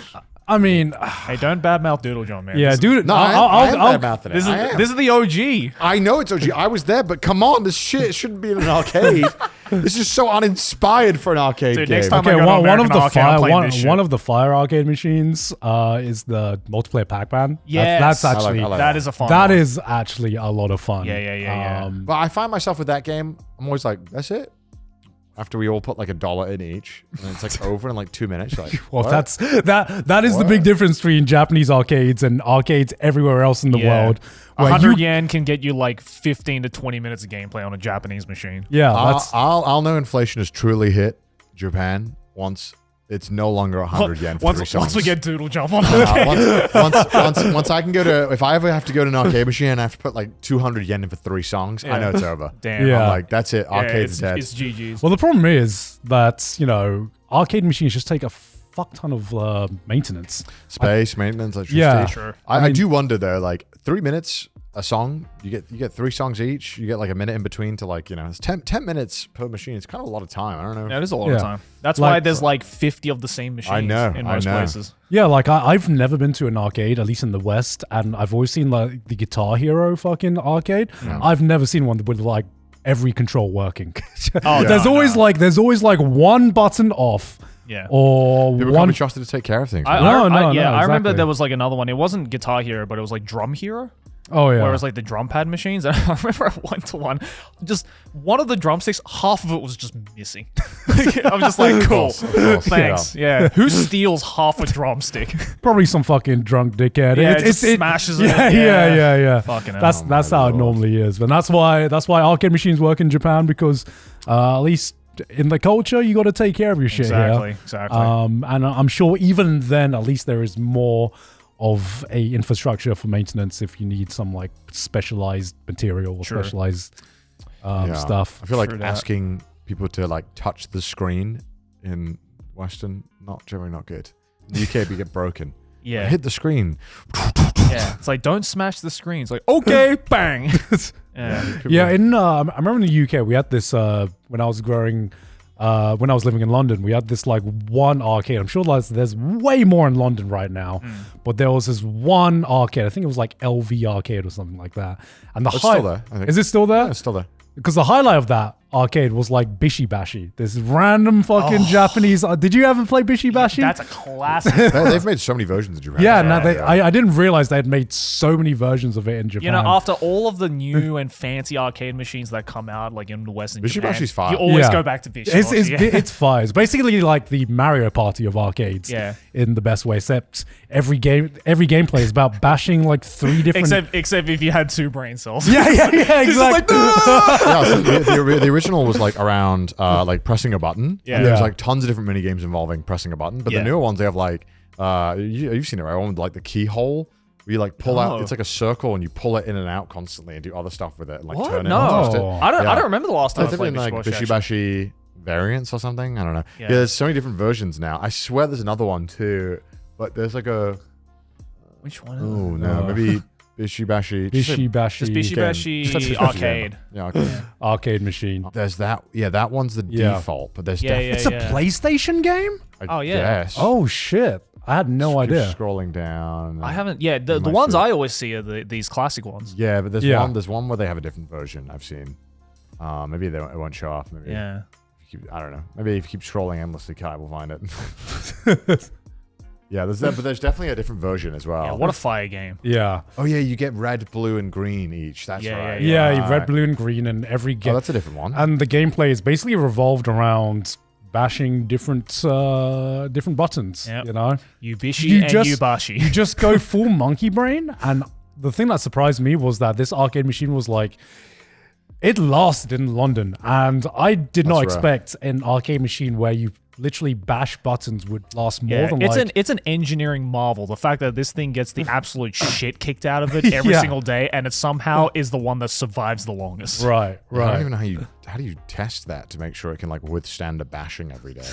I mean, Hey, don't badmouth Doodle Jump, man. yeah, This- dude. No, I am bad mouthing it. This I am. is the OG. I know it's OG. I was there, but come on, this shit shouldn't be in an arcade. This is so uninspired for an arcade Dude, game. next time Okay, I go to one of American the Arcade, I'm fire playing this shit. one of the fire arcade machines is the multiplayer Pac-Man. Yes. That's I like- actually I like That is a fun that one. is actually a lot of fun. Yeah. But I find myself with that game, I'm always like, that's it. After we all put like $1 in each, and it's like over in like 2 minutes. Like, Well, what? that is the big difference between Japanese arcades and arcades everywhere else in the Yeah. world. Where 100 yen can get you like 15 to 20 minutes of gameplay on a Japanese machine. Yeah, I'll, that's I'll know inflation has truly hit Japan once it's no longer 100 yen for 3 songs. Once we get Doodle Jump on the game. Once I can go to, if I ever have to go to an arcade machine and I have to put like 200 yen in for 3 songs, I know it's over. Damn. Yeah. I'm like, that's it. Arcade's dead. It's GG's. well. The problem is that arcade machines just take a fuck ton of maintenance. Space, maintenance, electricity. Yeah. Sure. I do wonder though, like 3 minutes a song, you get 3 songs each, you get like a minute in between to like, it's 10 minutes per machine. It's kind of a lot of time. I don't know. Yeah, it is a lot of Yeah. time. That's Like- why there's like 50 of the same machines in most places. Yeah, like I've never been to an arcade, at least in the West, and I've always seen like the Guitar Hero fucking arcade. I've never seen one with like every control working. Oh, there's always like one button off. Yeah. Or People can't one be trusted to take care of things. I, man. No, I, no, yeah, no, I remember exactly. there was like another one. It wasn't Guitar Hero, but it was like Drum Hero. Oh yeah. Where it was like the drum pad machines. And I remember I went to one, just one of the drumsticks, half of it was just missing. I'm just like, cool, course, thanks. Yeah. Who steals half a drumstick? Probably some fucking drunk dickhead. Yeah, just smashes it. Yeah. Fucking hell. That's how it normally is. But that's why arcade machines work in Japan because at least in the culture you got to take care of your shit Exactly. here. Exactly. And I'm sure even then at least there is more of a infrastructure for maintenance if you need some like specialized material or Sure. specialized Yeah. stuff. I feel like True that. asking people to like touch the screen in Western, generally not good. In the UK, we get broken. Yeah. Hit the screen. Yeah. It's like, don't smash the screen. It's like, okay, bang. Yeah. Yeah, I remember in the UK we had this when I was living in London, we had this like one arcade. I'm sure there's way more in London right now, but there was this one arcade. I think it was like LV Arcade or something like that. And the It's still there, I think. Is it still there? Yeah, it's still there. Because the highlight of that arcade was like Bishi Bashi. This random fucking Japanese. Did you ever play Bishi Bashi? That's a classic. They've made so many versions of Japan. Yeah, I didn't realize they had made so many versions of it in Japan. You know, after all of the new and fancy arcade machines that come out, like in the Western Bishi Japan, Bashi's fire. you always Yeah. go back to Bishi It's Bashi. Yeah. it's fire. It's basically like the Mario Party of arcades. Yeah. In the best way, except every gameplay is about bashing like 3 different. Except if you had 2 brain cells. yeah, exactly. Yeah, so the original was like around like pressing a button. Yeah. And there's Yeah. like tons of different mini games involving pressing a button. But Yeah. the newer ones, they have like you've seen it, right? One with like the keyhole. Where you like pull out, Oh. it's like a circle, and you pull it in and out constantly, and do other stuff with it, and like What? turn it. No. and twist it. Oh. I don't Yeah. remember the last time I They've played been like Bishi Bishi Bashi variants or something. I don't know. Yeah. Yeah, there's so many different versions now. I swear there's another one too, but there's like a Which one? oh no, maybe Bishi Bashi. Bishi Bashi Just Bishi Game. Just Bashi Bishi Bashi arcade. Yeah, okay. arcade machine. There's that. Yeah, that one's the Yeah. default, but there's Yeah, definitely. It's a PlayStation game? I Oh, yeah. guess. Oh shit! I had no Keep idea. Scrolling down. I haven't. Yeah, the might ones see it. I always see are these classic ones. Yeah, but there's Yeah. one. There's one where they have a different version. I've seen. Maybe it won't show up. Maybe. Yeah. I don't know. Maybe if you keep scrolling endlessly, Kai will find it. Yeah, there's that, but there's definitely a different version as well. Yeah, what a fire game. Yeah. Oh yeah, you get red, blue, and green each. That's Yeah, right. Yeah, Right. red, blue, and green, and every Oh, game. that's a different one. And the gameplay is basically revolved around bashing different buttons. Yep. You know, Ubishi You and just- Ubashi. you just go full monkey brain. And the thing that surprised me was that this arcade machine was like, it lasted in London, and I did not That's rare. expect an arcade machine where you literally bash buttons would last more than it's an engineering marvel. The fact that this thing gets the absolute shit kicked out of it every single day, and it somehow is the one that survives the longest. Right. I don't even know how do you test that to make sure it can like withstand a bashing every day.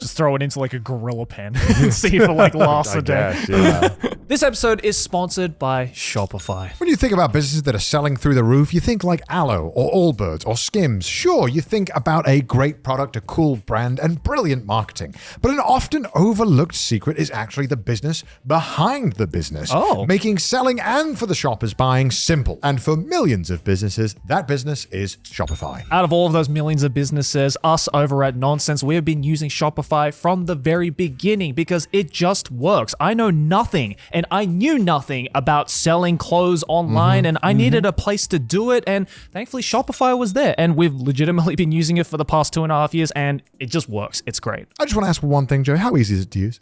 Just throw it into like a gorilla pen and see if it like lasts a day. Yeah. This episode is sponsored by Shopify. When you think about businesses that are selling through the roof, you think like Aloe or Allbirds or Skims. Sure, you think about a great product, a cool brand, and brilliant marketing. But an often overlooked secret is actually the business behind the business. Making selling and for the shoppers buying simple. And for millions of businesses, that business is Shopify. Out of all of those millions of businesses, us over at Nonsense, we have been using Shopify from the very beginning because it just works. I know nothing and I knew nothing about selling clothes online and I needed a place to do it, and thankfully Shopify was there, and we've legitimately been using it for the past 2.5 years and it just works. It's great. I just want to ask one thing, Joe. How easy is it to use?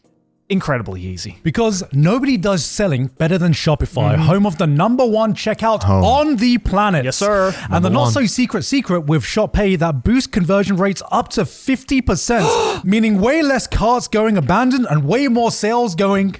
Incredibly easy. Because nobody does selling better than Shopify, home of the #1 checkout on the planet. Yes, sir. And the not-so-secret with Shop Pay that boosts conversion rates up to 50%, meaning way less carts going abandoned and way more sales going...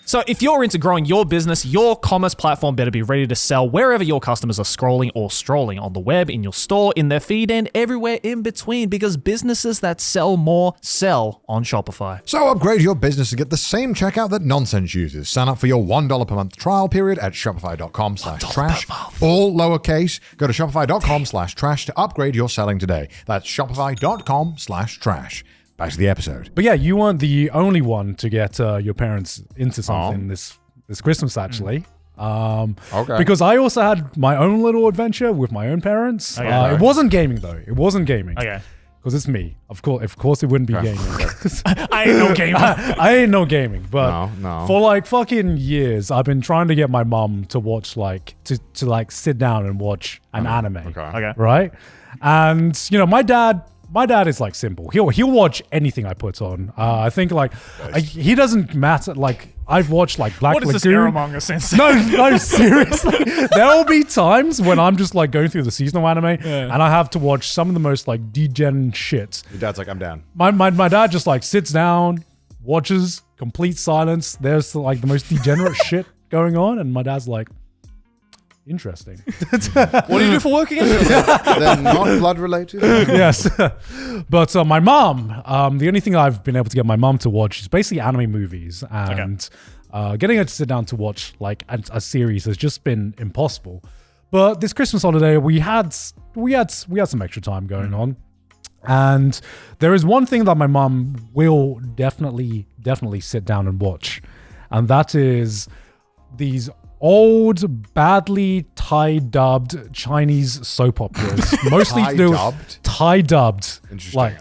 So if you're into growing your business, your commerce platform better be ready to sell wherever your customers are scrolling or strolling, on the web, in your store, in their feed, and everywhere in between, because businesses that sell more sell on Shopify. So upgrade your business and get the same checkout that Nonsense uses. Sign up for your $1 per month trial period at shopify.com/trash. All lowercase. Go to shopify.com/trash to upgrade your selling today. That's shopify.com/trash. Back to the episode. But yeah, you weren't the only one to get your parents into something this Christmas, actually. Okay. Because I also had my own little adventure with my own parents. Okay. It wasn't gaming, though. It wasn't gaming. Okay. Because it's me. Of course, it wouldn't be gaming. I ain't no gamer. I ain't no gaming. But No. for like fucking years, I've been trying to get my mum to watch to sit down and watch an anime. Okay. Right? And, my dad is like simple. He'll watch anything I put on. I think he doesn't matter. Like I've watched like Black Lagoon. What is this Aramanga sense? No, seriously. There will be times when I'm just like going through the seasonal anime and I have to watch some of the most like degen shit. Your dad's like, I'm down. My dad just like sits down, watches, complete silence. There's like the most degenerate shit going on, and my dad's like, interesting. What do you do for work again? They're not blood related. Yes. But my mom, the only thing I've been able to get my mom to watch is basically anime movies, and getting her to sit down to watch like a series has just been impossible. But this Christmas holiday, we had some extra time going on. And there is one thing that my mom will definitely sit down and watch, and that is these old, badly Thai-dubbed Chinese soap operas, mostly to do Thai-dubbed. Interesting.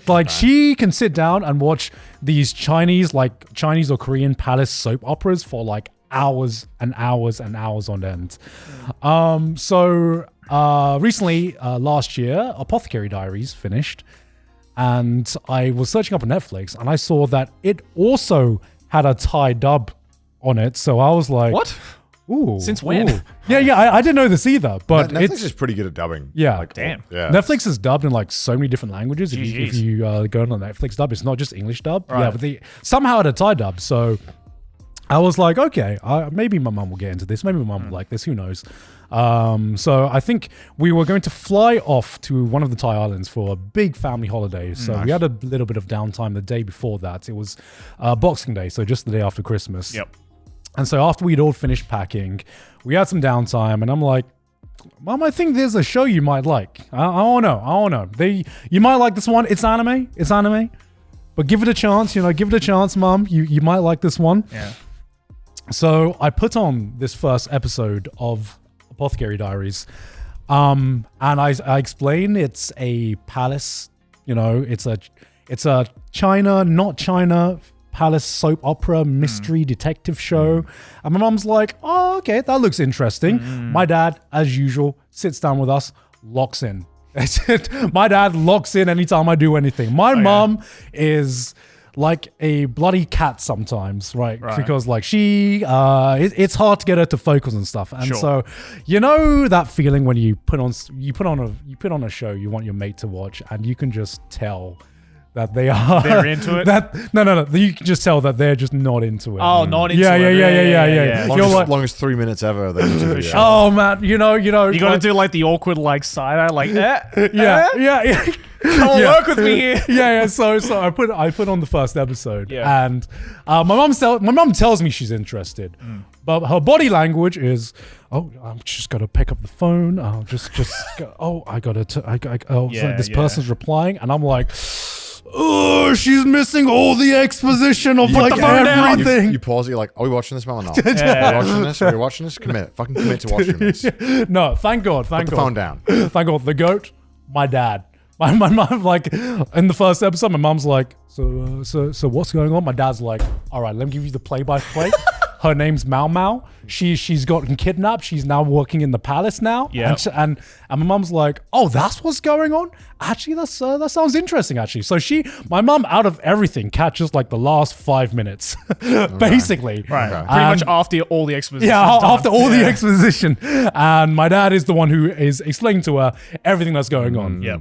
Like she can sit down and watch these Chinese or Korean palace soap operas for like hours and hours and hours on end. Recently, last year, Apothecary Diaries finished, and I was searching up on Netflix, and I saw that it also had a Thai dub on it. So I was like, what? Ooh. Since when? Ooh. Yeah, I didn't know this either. But Netflix is pretty good at dubbing. Yeah. Damn. Yeah. Netflix is dubbed in like so many different languages. If you go on the Netflix dub, it's not just English dub. Right. Yeah, but somehow it had Thai dub. So I was like, okay, maybe my mum will get into this. Maybe my mum will like this. Who knows? So I think we were going to fly off to one of the Thai islands for a big family holiday. So we had a little bit of downtime the day before that. It was Boxing Day, so just the day after Christmas. Yep. And so after we'd all finished packing, we had some downtime, and I'm like, Mom, I think there's a show you might like. I don't know. You might like this one. It's anime. But give it a chance, give it a chance, Mom. You might like this one. Yeah. So I put on this first episode of Apothecary Diaries, and I explain it's a palace, it's a China, not China palace soap opera mystery detective show. And my mom's like, oh, okay, that looks interesting. My dad, as usual, sits down with us, locks in. My dad locks in anytime I do anything. My mom is like a bloody cat sometimes, right? Because like it's hard to get her to focus and stuff. And so, that feeling when you put on a show you want your mate to watch, and you can just tell that they are. They're into it? No. You can just tell that they're just not into it. Oh, not into Yeah. it. Longest 3 minutes ever. They need to do. Oh man, you know. You gotta do like the awkward like side eye, like yeah. Come on, work with me here. Yeah. So I put on the first episode, Yeah. and my mom tells me she's interested, but her body language is, oh, I'm just gonna pick up the phone. I'll just go, I gotta. This person's replying, and I'm like, oh, she's missing all the exposition of like everything. You pause it. You're like, are we watching this, Mom, or not? Are we watching this? Are we watching this? Fucking commit to watching this. No, thank God. Put the phone down. Thank God. The goat, my dad. My mom, like, in the first episode, my mom's like, so what's going on? My dad's like, all right, let me give you the play-by-play. Her name's Mau Mau. She's gotten kidnapped. She's now working in the palace now. Yeah. And my mom's like, oh, that's what's going on? Actually, that sounds interesting, actually. So my mom, out of everything, catches like the last 5 minutes, basically. Right. Okay. Pretty much after all the exposition. Yeah, after all the exposition. And my dad is the one who is explaining to her everything that's going on. Yeah.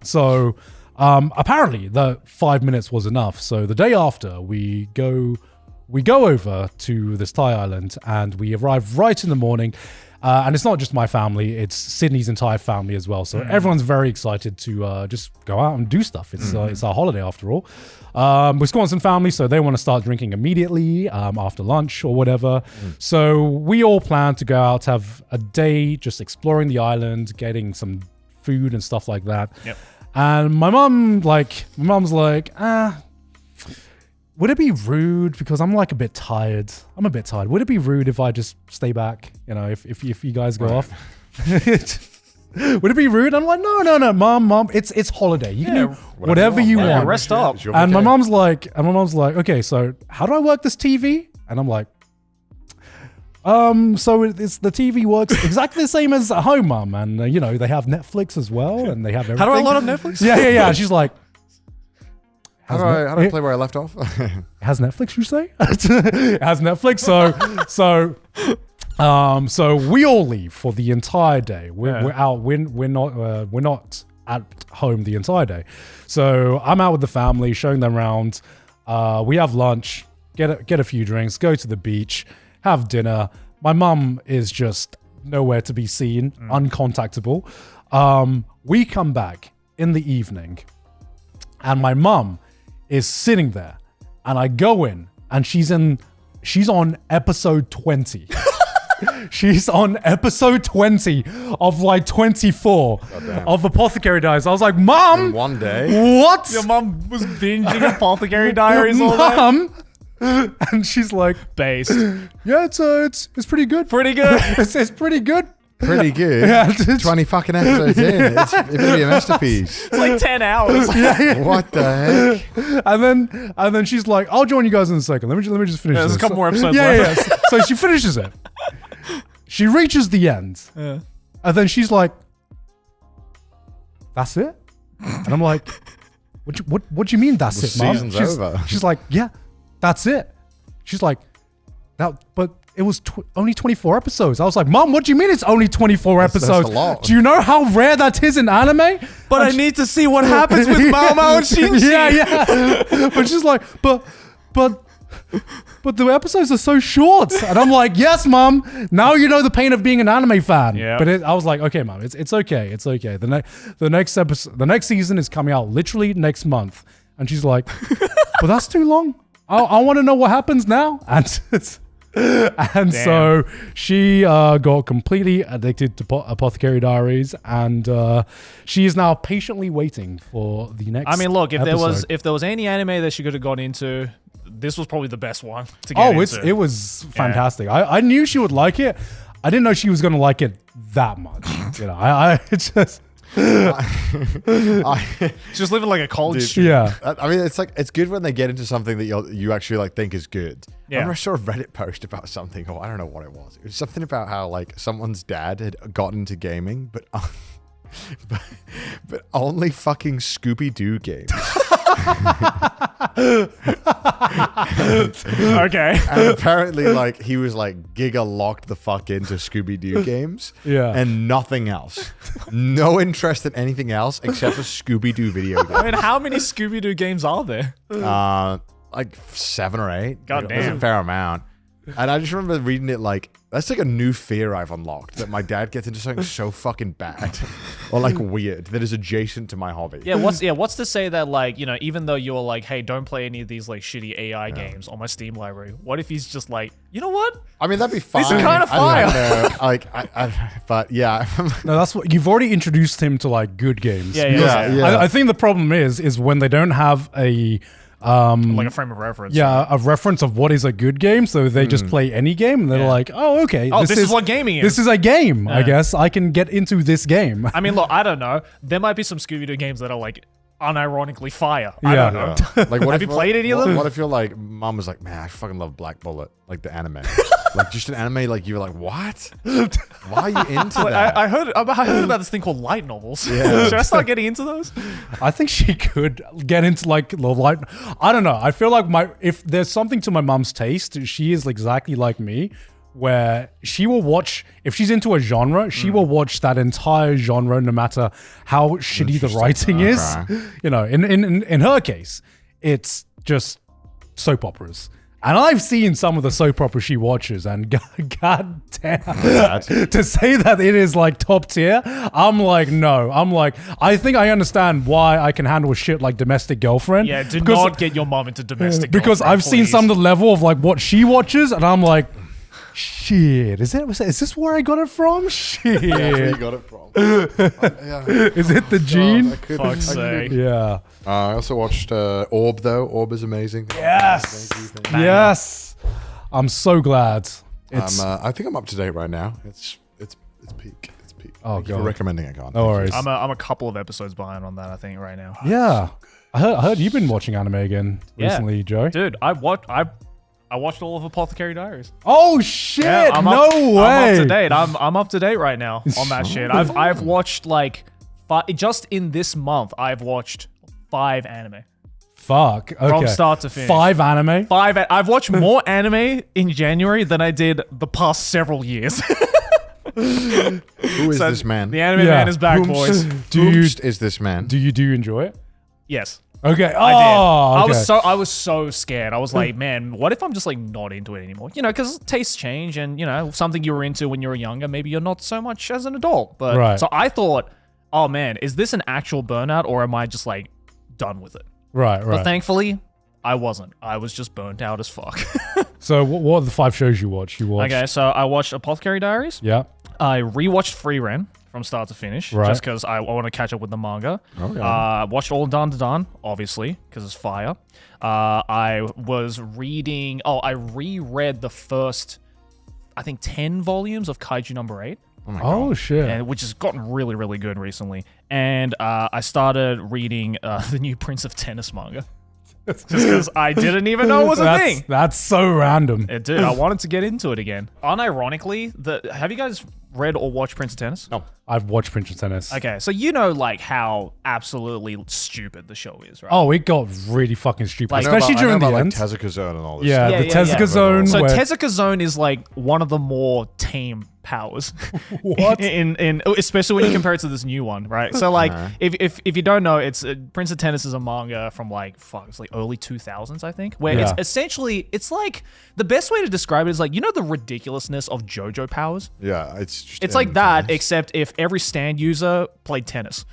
So apparently the 5 minutes was enough. So the day after, we go over to this Thai island, and we arrive right in the morning. And it's not just my family, it's Sydney's entire family as well. So everyone's very excited to just go out and do stuff. It's our holiday after all. Wisconsin family, so they want to start drinking immediately after lunch or whatever. So we all plan to go out, have a day just exploring the island, getting some food and stuff like that. Yep. And my mom's like, would it be rude, because I'm like a bit tired? I'm a bit tired. Would it be rude if I just stay back? You know, if you guys go off? Would it be rude? I'm like, no, mom, it's holiday. You can do whatever you want. Rest up. And my mom's like, okay, so how do I work this TV? And I'm like, so it's the TV works exactly the same as at home, Mum, and you know, they have Netflix as well, and they have everything. How do I load up Netflix? Yeah. She's like, how do I play where I left off? has Netflix, you say? It has Netflix. So we all leave for the entire day. We're out. We're not at home the entire day. So I'm out with the family, showing them around. We have lunch, get a few drinks, go to the beach, have dinner. My mum is just nowhere to be seen, uncontactable. We come back in the evening, and my mum is sitting there, and I go in, and she's on episode 20. She's on episode 20 of like 24 of Apothecary Diaries. I was like, Mom, In one day. what? Your mum was binging Apothecary Diaries all day. Mom? And she's like, Based. yeah, it's pretty good. Pretty good. It's pretty good. Pretty good. Yeah, it's- 20 fucking episodes in. It's going to be a masterpiece. It's like 10 hours. What the heck? And then she's like, I'll join you guys in a second. Let me just finish There's this. a couple more episodes Yeah. left. So she finishes it. She reaches the end. Yeah. And then she's like, that's it? And I'm like, what do you mean that's The it, Mom? season's over. She's like, yeah, that's it. She's like, but it was only 24 episodes. I was like, Mom, what do you mean it's only 24 That's episodes? a lot. Do you know how rare that is in anime? But I need to see what happens with Mau Mau and Shinji. Yeah. But she's like, but the episodes are so short. And I'm like, yes, Mom. Now you know the pain of being an anime fan. Yeah. But I was like, okay, Mom, it's okay. It's okay. The next episode, the next season is coming out literally next month. And she's like, but that's too long. I want to know what happens now. And so she got completely addicted to Apothecary Diaries, and she is now patiently waiting for the next. I mean, look, if episode. there was any anime that she could have gone into, this was probably the best one to get into. It was fantastic. I knew she would like it. I didn't know she was going to like it that much. You know, I just. She's just living like a college student. Yeah. I mean, it's good when they get into something that you actually like think is good. Yeah. I remember I saw a Reddit post about something, or I don't know what it was. It was something about how like someone's dad had gotten into gaming, but only fucking Scooby-Doo games. Okay. And apparently, like, he was like giga locked the fuck into Scooby-Doo games. Yeah. And nothing else. No interest in anything else except for Scooby-Doo video games. I mean, how many Scooby-Doo games are there? Like 7 or 8. God That's a damn. fair amount. And I just remember reading it like, that's like a new fear I've unlocked, that my dad gets into something so fucking bad or like weird that is adjacent to my hobby. Yeah, what's to say that, like, you know, even though you're like, hey, don't play any of these like shitty AI games on my Steam library, what if he's just like, you know what? I mean, that'd be fine. These are kind of fire. But yeah. No, that's what you've already introduced him to, like, good games. Yeah. I think the problem is when they don't have a Like a frame of reference. yeah, a reference of what is a good game, so they just play any game and they're Yeah. like, oh, okay. Oh, this is what gaming is. This is a game, I guess. I can get into this game. I mean, look, I don't know. There might be some Scooby-Doo games that are like unironically fire. Yeah. I don't know. Like, what Have you played any of them? What if you're like, mom was like, man, I fucking love Black Bullet, like the anime. Like, just an anime, like, you were like, what? Why are you into that? I heard about this thing called light novels. Yeah. Should I start getting into those? I think she could get into, like, the light. I don't know. I feel like if there's something to my mom's taste, she is exactly like me, where she will watch, if she's into a genre, she will watch that entire genre, no matter how shitty the writing is. You know, in her case, it's just soap operas. And I've seen some of the soap operas she watches, and god damn, to say that it is like top tier, I'm like, no. I'm like, I think I understand why I can handle shit like Domestic Girlfriend. Yeah, do not get your mom into Domestic because Girlfriend, I've seen some of the level of like what she watches, and I'm like, shit, is this where I got it from? Shit. That's where you got it from. Is it the gene? Fuck's sake. Yeah. I also watched Orb, though. Orb is amazing. Yes. Thank you. Yes. I'm so glad. I think I'm up to date right now. It's peak. It's peak. Oh, Thank you for God. recommending it, Garnt. No worries. I'm a couple of episodes behind on that, I think, right now. Yeah. I heard you've been watching anime again recently, Joe. Dude, I watched all of Apothecary Diaries. Oh shit! Yeah, No way. I'm up to date. I'm up to date right now on that shit. I've watched like just in this month I've watched 5 anime. Fuck. Okay. From start to finish. 5 anime. 5. I've watched more anime in January than I did the past several years. Who is this man? The Anime Man is back, boys. Whomst is this man? Do you enjoy it? Yes. Okay. I did. Oh, okay. I was so scared. I was like, man, what if I'm just like not into it anymore? You know, because tastes change, and you know, something you were into when you were younger, maybe you're not so much as an adult. But Right. so I thought, oh man, is this an actual burnout, or am I just like done with it? Right. But thankfully, I wasn't. I was just burnt out as fuck. So what are the 5 shows you watched? Okay, so I watched Apothecary Diaries. Yeah. I rewatched Free Ren from start to finish, Right. just because I want to catch up with the manga. Okay. Watched all Dan Dan, obviously, because it's fire. I was reading. I reread the first, I think, 10 volumes of Kaiju number 8. Oh my God. Oh shit. And which has gotten really, really good recently. And I started reading the new Prince of Tennis manga. Just because I didn't even know it was a thing. That's so random. It did. I wanted to get into it again. Unironically, have you guys read or watched Prince of Tennis? No. I've watched Prince of Tennis. Okay, so you know like how absolutely stupid the show is, right? Oh, it got really fucking stupid, Like- especially during the end. Like Tezuka Zone and all this Yeah, stuff. the Tezuka Zone. So where- Tezuka Zone is like one of the more tame powers. What? in especially when you compare it to this new one, right? So like if you don't know, it's Prince of Tennis is a manga from like it's like early 2000s, I think, where it's Yeah. essentially it's like the best way to describe it is like, you know, the ridiculousness of JoJo powers. Yeah, it's just It's like that, intense. except if every stand user played tennis.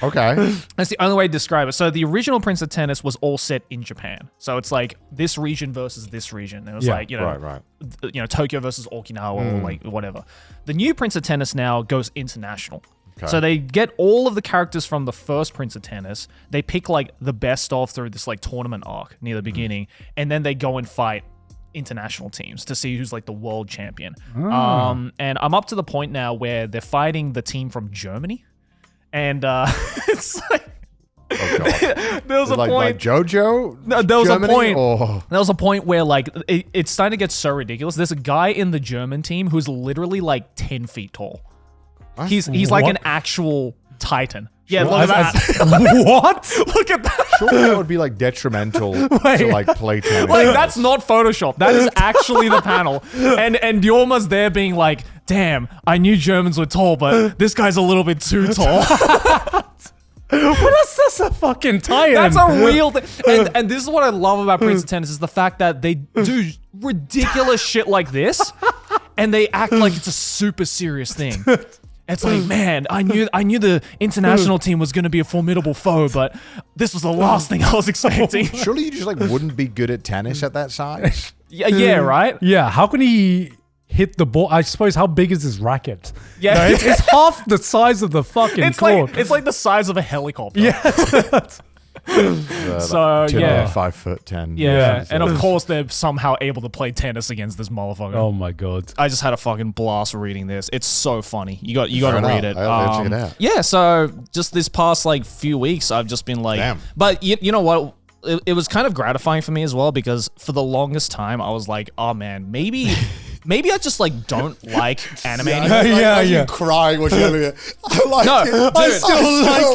Okay. That's the only way to describe it. So the original Prince of Tennis was all set in Japan. So it's like this region versus this region. It was Yeah, like, you know, right. you know, Tokyo versus Okinawa or like whatever. The new Prince of Tennis now goes international. Okay. So they get all of the characters from the first Prince of Tennis. They pick like the best of through this like tournament arc near the beginning, and then they go and fight international teams to see who's like the world champion. And I'm up to the point now where they're fighting the team from Germany. And it's like Oh God. there was a like point. JoJo? No, there was Germany, a point. or- There was a point where like it's starting to get so ridiculous. There's a guy in the German team who's literally like 10 feet tall. He's like What? an actual Titan. Yeah, look at that. What? Look at that. Surely that would be like detrimental to like play tennis. Like, that's not Photoshop. That is actually the panel. And Yorma's there being like, damn, I knew Germans were tall, but this guy's a little bit too tall. That's a fucking Titan. That's a real thing. And this is what I love about Prince of Tennis is the fact that they do ridiculous shit like this, and they act like it's a super serious thing. It's like, man, I knew the international team was going to be a formidable foe, but this was the last thing I was expecting. Surely you just like wouldn't be good at tennis at that size. Yeah, right? Yeah, how can he hit the ball? I suppose, how big is his racket? Yeah. No, it's half the size of the fucking court. It's like the size of a helicopter. Yeah. So, yeah. 5'10". Yeah, and of course they're somehow able to play tennis against this motherfucker. Oh my god! I just had a fucking blast reading this. It's so funny. You got to read it. I'll check it out. Yeah, so just this past like few weeks, I've just been like, Damn. But you know what? It was kind of gratifying for me as well because for the longest time I was like, oh man, maybe I just like don't like anime anymore. Yeah. Crying when you're I like No, it. dude, I still like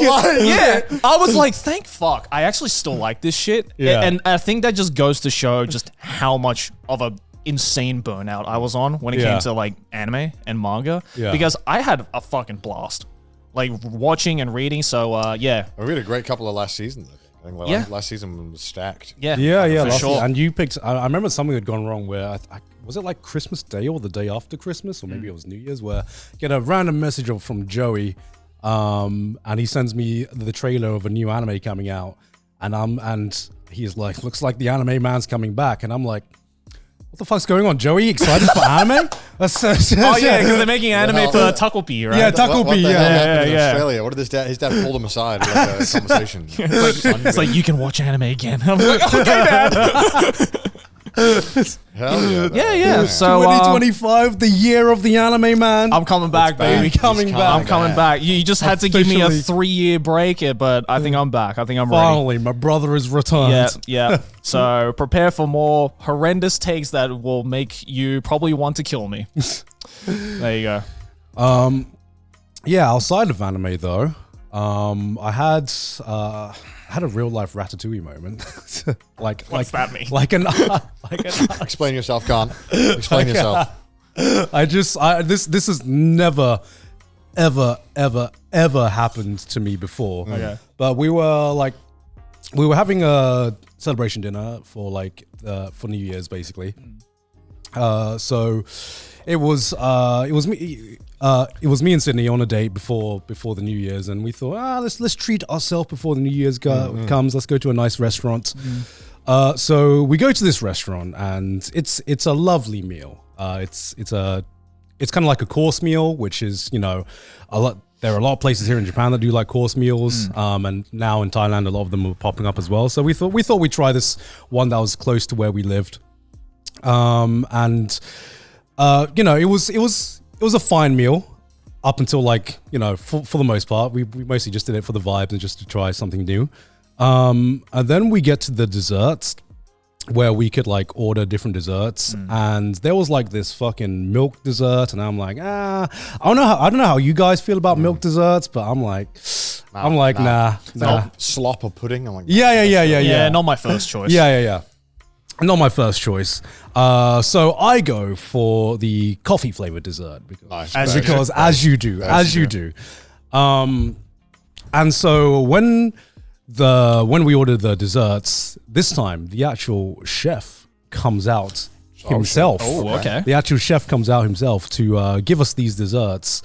it. Yeah, I was like, thank fuck. I actually still like this shit. Yeah. And I think that just goes to show just how much of a insane burnout I was on when it came to like anime and manga. Yeah. Because I had a fucking blast. Like watching and reading. So yeah. We had a great couple of last seasons. I think last season was stacked. Yeah. Yeah. For sure. And you picked. I remember something had gone wrong where was it like Christmas Day or the day after Christmas, or maybe it was New Year's, where I get a random message from Joey, and he sends me the trailer of a new anime coming out, and he's like, looks like the Anime Man's coming back, and I'm like, what the fuck's going on, Joey? Excited for anime? Oh yeah, because they're making anime for Takopi, right? Yeah, Takopi. What the hell happened in yeah. Australia? What did his dad pulled him aside like a conversation? It's like you can watch anime again. I'm like, okay, Dad. Hell yeah. Yeah. So 2025, the year of the Anime Man. I'm coming back, baby. Coming back. I'm coming back. You just had to give me a Officially. 3-year break, but I think I'm back. I think I'm ready. Finally, my brother is returned. Yeah. So prepare for more horrendous takes that will make you probably want to kill me. There you go. Yeah, outside of anime though, I had a real life Ratatouille moment. What's that mean? Explain yourself, Garnt. Explain yourself. This has never, ever happened to me before. Okay. But we were having a celebration dinner for for New Year's basically. So it was me and Sydney on a date before the New Year's, and we thought, let's treat ourselves before the New Year's comes. Let's go to a nice restaurant. So we go to this restaurant, and it's a lovely meal. It's kind of like a course meal, which is a lot. There are a lot of places here in Japan that do like course meals, and now in Thailand a lot of them are popping up as well. So we thought we'd try this one that was close to where we lived, it was a fine meal up until for the most part. We mostly just did it for the vibes and just to try something new. And then we get to the desserts where we could order different desserts, and there was this fucking milk dessert, and I'm like, I don't know how you guys feel about milk desserts, but I'm like, nah. Slop or pudding. I'm like, Yeah. Not my first choice. Yeah. Not my first choice. So I go for the coffee flavored dessert because as you do. And so when we ordered the desserts, this time the actual chef comes out himself. Oh, okay. The actual chef comes out himself to give us these desserts.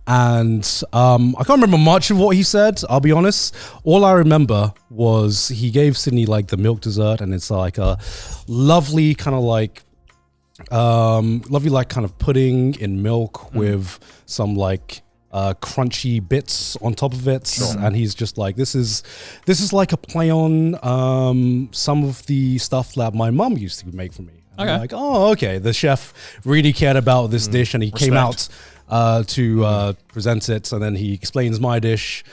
And I can't remember much of what he said, I'll be honest. All I remember was he gave Sydney the milk dessert, and it's like a lovely kind of pudding in milk with some crunchy bits on top of it. Sure. And he's just like, this is like a play on some of the stuff that my mum used to make for me. And I'm like, oh, okay. The chef really cared about this dish, and he came out to present it, and then he explains my dish,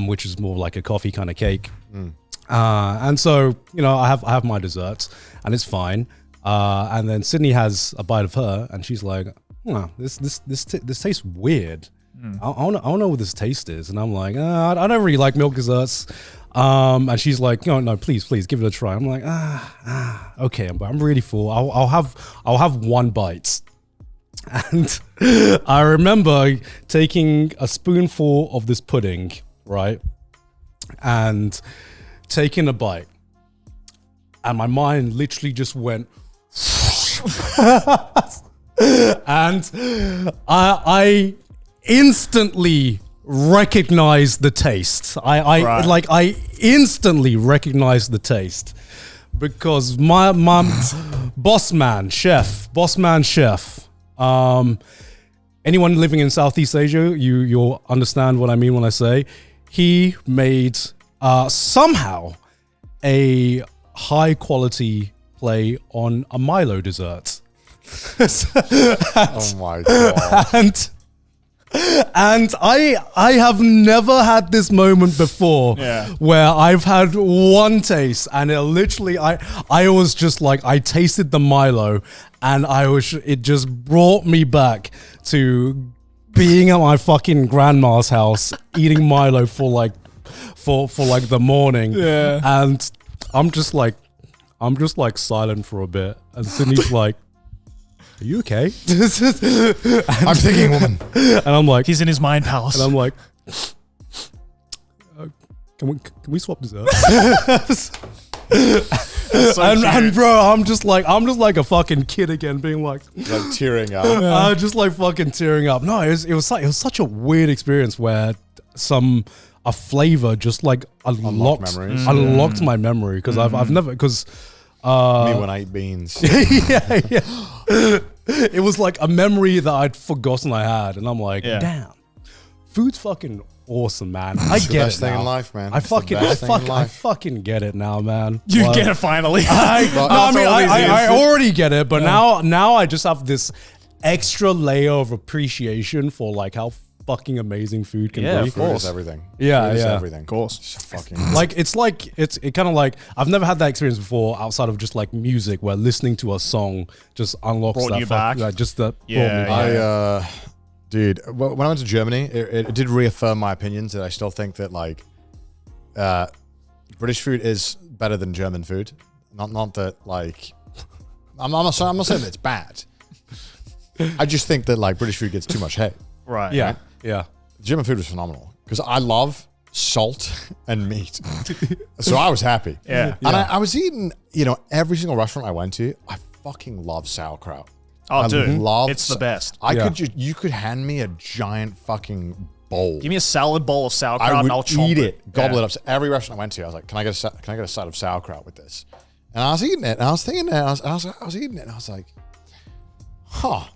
which is more like a coffee kind of cake. And so I have my dessert, and it's fine. And then Sydney has a bite of her, and she's like, this tastes weird. I don't know what this taste is. And I'm like, I don't really like milk desserts. And she's like, no, please, give it a try. I'm like, okay, but I'm really full. I'll have one bite. And I remember taking a spoonful of this pudding, right? And taking a bite. And my mind literally just went... and I instantly recognized the taste. I instantly recognized the taste because my boss man chef. Anyone living in Southeast Asia, you'll understand what I mean when I say he made somehow a high quality play on a Milo dessert. Oh my god. And I have never had this moment before where I've had one taste and it literally I was just like I tasted the Milo and it just brought me back to being at my fucking grandma's house eating Milo for like the morning. Yeah. And I'm just like silent for a bit and Sydney's like, are you okay? I'm thinking, woman. And I'm like, he's in his mind palace. And I'm like, can we swap dessert? And bro, I'm just like a fucking kid again, being like tearing up. Just like fucking tearing up. No, it was such a weird experience where a flavor just like unlocked my memory because I've never because. Me when I eat beans. yeah. It was like a memory that I'd forgotten I had, and I'm like, damn, food's fucking awesome, man. I get it. Best thing in life, man. I fucking get it now, man. You get it finally. I already get it, but now I just have this extra layer of appreciation for like how fucking amazing food can be. Of course, everything. Yeah, food is yeah, everything. Of course. It's fucking it kind of like I've never had that experience before outside of just like music, where listening to a song just unlocks brought that you back. brought me back. Dude, when I went to Germany, it did reaffirm my opinions that I still think that like British food is better than German food. Not that like I'm not saying that it's bad. I just think that like British food gets too much hate. Right. Yeah. Yeah. German food was phenomenal because I love salt and meat. So I was happy. Yeah. And I was eating, every single restaurant I went to, I fucking love sauerkraut. Oh, dude, love it's the best. You could hand me a giant fucking bowl. Give me a salad bowl of sauerkraut I and I'll would chomp eat it, gobble it up. So every restaurant I went to, I was like, can I get a side of sauerkraut with this? And I was eating it, and I was thinking it, I was eating it, and I was like, huh.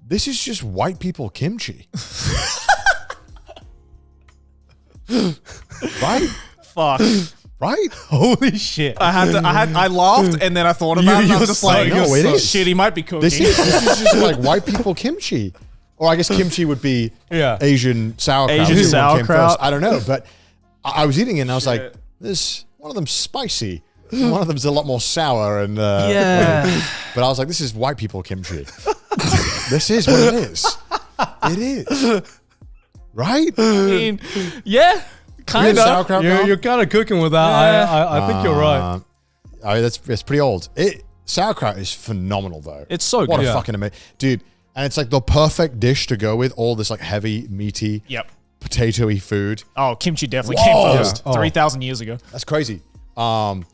This is just white people kimchi. Right? Fuck. Right? Holy shit. I laughed and then I thought about it and I was just like, no, it is. Shit, he might be cooking. This is just like white people kimchi. Or I guess kimchi would be Asian sauerkraut. Asian sauerkraut. I don't know, but I was eating it and I was like, this one of them's spicy. One of them's a lot more sour and but I was like, this is white people kimchi. This is what it is. It is. Right? I mean, yeah, kind of. You're kind of cooking with that. I think you're right. I mean, it's pretty old. Sauerkraut is phenomenal though. It's so good. What a fucking amazing dude. And it's like the perfect dish to go with all this like heavy, meaty, potatoey food. Oh, kimchi definitely came first 3,000 years ago. That's crazy. Dude,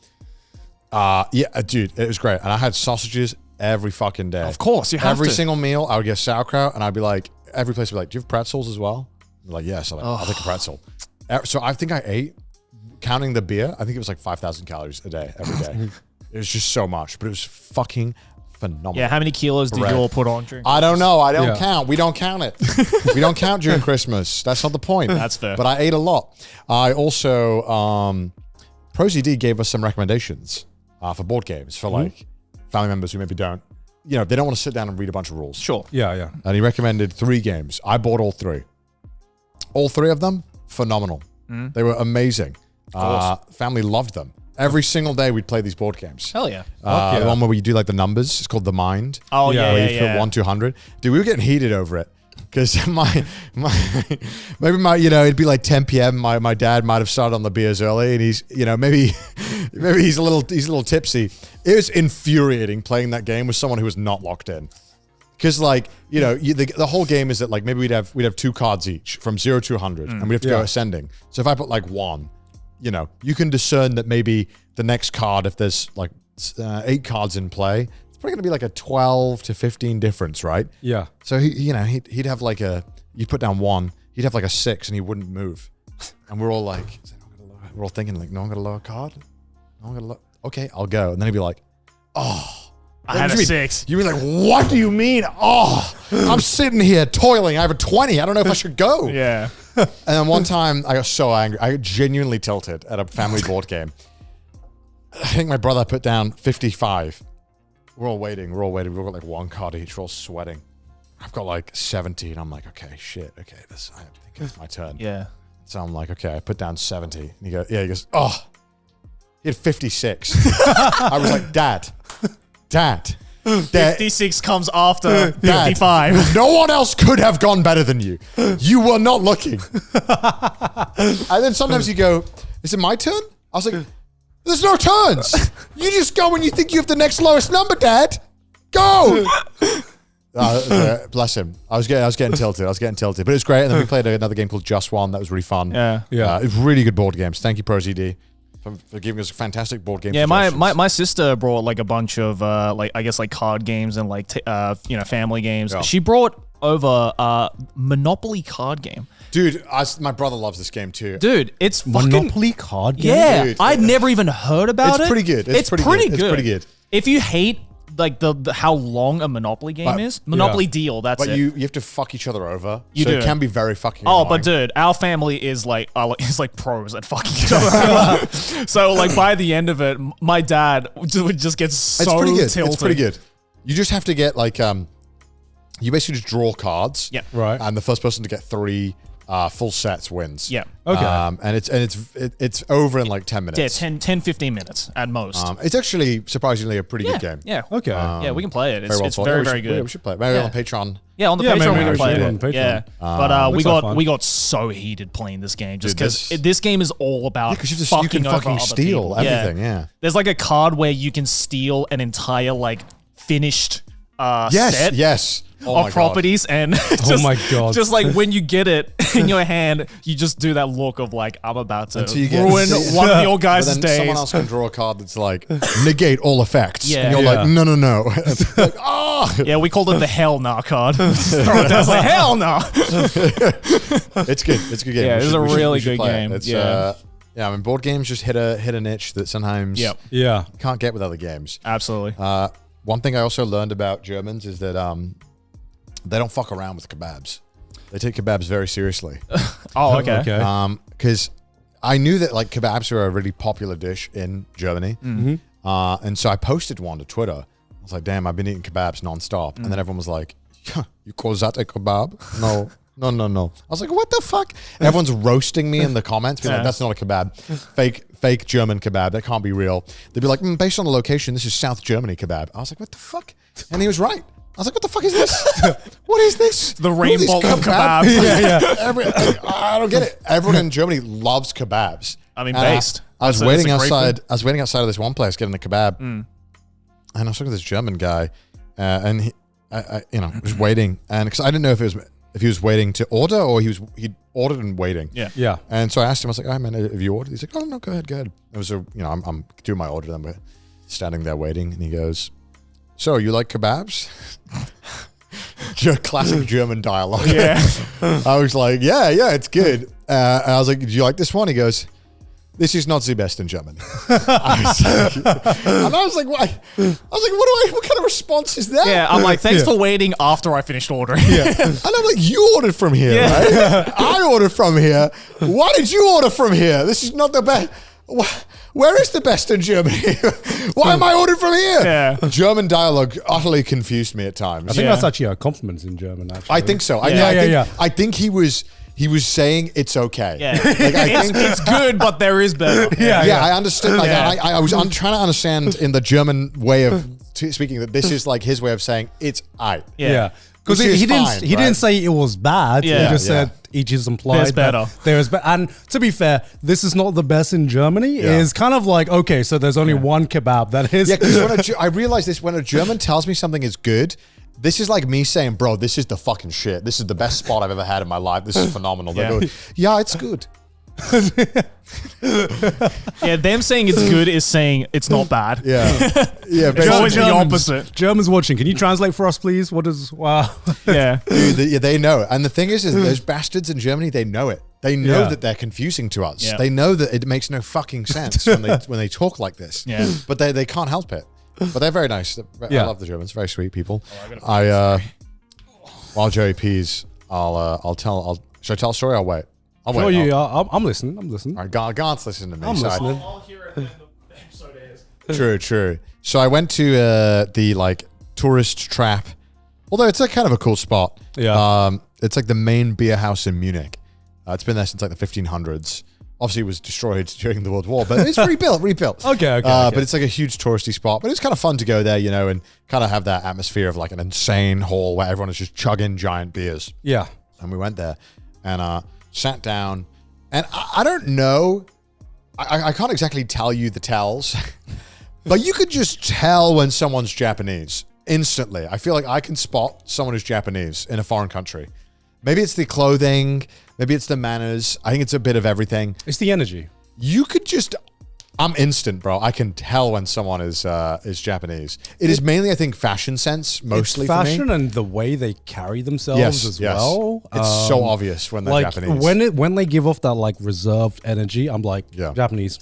it was great. And I had sausages every fucking day. Of course, you have every to. single meal, I would get sauerkraut, and I'd be like, every place would be like, do you have pretzels as well? They're like, yes. I'm like, I'll take a pretzel. So I think I ate, counting the beer, I think it was like 5,000 calories a day, every day. It was just so much, but it was fucking phenomenal. Yeah, how many kilos did you all put on during Christmas? I don't know. I don't count. We don't count it. We don't count during Christmas. That's not the point. That's fair. But I ate a lot. I also, ProZD gave us some recommendations for board games for like family members who maybe don't, they don't want to sit down and read a bunch of rules. Sure. Yeah. And he recommended 3 games. I bought all 3. All 3 of them, phenomenal. They were amazing. Family loved them. Every single day we'd play these board games. Hell yeah. The one where you do like the numbers. It's called The Mind. Oh, yeah. Where you put 1 to 100. Dude, we were getting heated over it. Because maybe it'd be like 10 p.m. My dad might have started on the beers early, and he's, maybe he's a little tipsy. It was infuriating playing that game with someone who was not locked in. Because the whole game is that like maybe we'd have 2 cards each from 0 to 100, and we have to go ascending. So if I put like 1, you can discern that maybe the next card, if there's like 8 cards in play, it's probably gonna be like a 12 to 15 difference, right? Yeah. So he'd have like you put down 1, he'd have like a 6, and he wouldn't move. And we're all like, we're all thinking like, no, I'm gonna lower a card. No, I'm gonna lower. Okay, I'll go. And then he'd be like, oh. I had a 6. You mean like, what do you mean? Oh, I'm sitting here toiling. I have a 20. I don't know if I should go. Yeah. And then one time I got so angry. I genuinely tilted at a family board game. I think my brother put down 55. We're all waiting. We've all got like 1 card each. We're all sweating. I've got like 70, and I'm like, okay, shit. Okay, I think it's my turn. Yeah. So I'm like, okay, I put down 70. And he goes, oh, he had 56. I was like, Dad. 56 comes after 55. No one else could have gone better than you. You were not looking. And then sometimes you go, is it my turn? I was like, there's no turns. You just go when you think you have the next lowest number, Dad. Go. Bless him. I was getting tilted. But it was great. And then we played another game called Just One. That was really fun. Yeah. It was really good board games. Thank you, ProZD. For giving us a fantastic board game. Yeah, my sister brought like a bunch of card games and family games. Yeah. She brought over Monopoly card game. Dude, my brother loves this game too. Dude, it's fucking Monopoly card game? Yeah, Dude, I'd never even heard about it. It's pretty good. It's pretty good. It's pretty good. If you hate like the how long a Monopoly game is, Monopoly Deal, that's But it. you have to fuck each other over. You so do. It can be very fucking Oh, annoying. but dude, our family is like pros at fucking each other. So like by the end of it, my dad would just get so it's pretty good. tilted. It's pretty good. You just have to get like you basically just draw cards. Yeah. Right. And the first person to get 3 full sets wins. Yeah. Okay. And it's over in like 10 minutes. Yeah, 10, 15 minutes at most. It's actually surprisingly a pretty good game. Yeah. Okay. Yeah, we can play it. It's thought. very, Yeah, very good. We should play it. Maybe Yeah. on Patreon. Yeah, on the Yeah, Patreon maybe we we can play should it. on Patreon. Yeah, but we looks like fun. got so heated playing this game just Dude, because this game is all about Because you fucking can over fucking other steal people. everything. Yeah. There's like a card where you can steal an entire like finished set Yes. Oh my of properties, and just, my God. just like when you get it in your hand, you just do that look of like I'm about to Until you get- ruin one of your But guys' then days. someone else can draw a card that's like negate all effects. Yeah. And you're Yeah. like, no. It's like, oh. Yeah, we called it the Hell Nah card. Throw it down, it's like Hell No. It's good. It's a good game. Yeah, We it's should- a we should- really we should good play it. game. It's, Yeah. I mean, board games just hit a niche that sometimes Yep. Yeah. you can't get with other games. Absolutely. One thing I also learned about Germans is that they don't fuck around with kebabs. They take kebabs very seriously. Oh, okay. Okay. Because I knew that like kebabs are a really popular dish in Germany. Mm-hmm. And so I posted one to Twitter. I was like, damn, I've been eating kebabs nonstop. And then everyone was like, you call that a kebab? No. I was like, what the fuck? And everyone's roasting me in the comments. Being like, that's not a kebab. Fake German kebab. That can't be real. They'd be like, based on the location, this is South Germany kebab. I was like, what the fuck? And he was right. I was like, what the fuck is this? What is this? The What are these rainbow of kebab. I don't get it. Everyone in Germany loves kebabs. I mean, And based. I was That's waiting a great outside. food. I was waiting outside of this one place getting the kebab, and I was talking to this German guy, and he, was waiting, and because I didn't know if he was waiting to order or he'd ordered and waiting. Yeah. Yeah. And so I asked him, I was like, "Hey man, have you ordered?" He's like, "Oh no, go ahead." It was I'm doing my order, then we're standing there waiting, and he goes, "So you like kebabs?" Classic German dialogue. Yeah. I was like, yeah, it's good. And I was like, do you like this one? He goes, this is not the best in German. And I was like, why? What kind of response is that? Yeah, I'm like, thanks for waiting after I finished ordering. And I'm like, you ordered from here, right? I ordered from here. Why did you order from here? This is not the best. Where is the best in Germany? Why am I ordered from here? Yeah. German dialogue utterly confused me at times. I think Yeah. that's actually a compliment in German, actually. I think so. Yeah. I think he was saying it's okay. Yeah. Like, I think, It's good, but there is better. Yeah. I understood. Like, Yeah. I was trying to understand in the German way of speaking that this is like his way of saying it's aight. Yeah. Because Which is he didn't fine, he right? didn't say it was bad. Yeah. He just Yeah. said he just implied There's better. that there is better. And to be fair, this is not the best in Germany. Yeah. Is kind of like, okay, so there's only one kebab that is. Yeah, because I realize this when a German tells me something is good, this is like me saying, bro, this is the fucking shit. This is the best spot I've ever had in my life. This is phenomenal. They Yeah. go, yeah, it's good. Yeah, them saying it's good is saying it's not bad. Yeah. Yeah, It's always the Germans. opposite. Germans watching. Can you translate for us, please? What is wow? Yeah. Dude, they know. And the thing is those bastards in Germany, they know it. They know Yeah. that they're confusing to us. Yeah. They know that it makes no fucking sense when they talk like this. Yeah. But they can't help it. But they're very nice. Yeah. I love the Germans. Very sweet people. While Joey pees, should I tell a story? I'll wait. I'll wait. Oh, I'll- yeah, I'm listening. I'm listening. All right, Garnt's listening to me. I'm so listening. I'll hear it when the episode airs. True. So I went to the like tourist trap, although it's like kind of a cool spot. Yeah. It's like the main beer house in Munich. It's been there since like the 1500s. Obviously, it was destroyed during the World War, but it's rebuilt. Okay. But it's like a huge touristy spot. But it's kind of fun to go there, and kind of have that atmosphere of like an insane hall where everyone is just chugging giant beers. Yeah. And we went there and sat down. And I don't know. I can't exactly tell you the tells, but you could just tell when someone's Japanese instantly. I feel like I can spot someone who's Japanese in a foreign country. Maybe it's the clothing. Maybe it's the manners. I think it's a bit of everything. It's the energy. You could just... I'm instant, bro. I can tell when someone is Japanese. It is mainly, I think, fashion sense, mostly It's fashion for me. and the way they carry themselves as well. It's so obvious when they're Like Japanese. when they give off that like reserved energy, I'm like, Yeah. Japanese.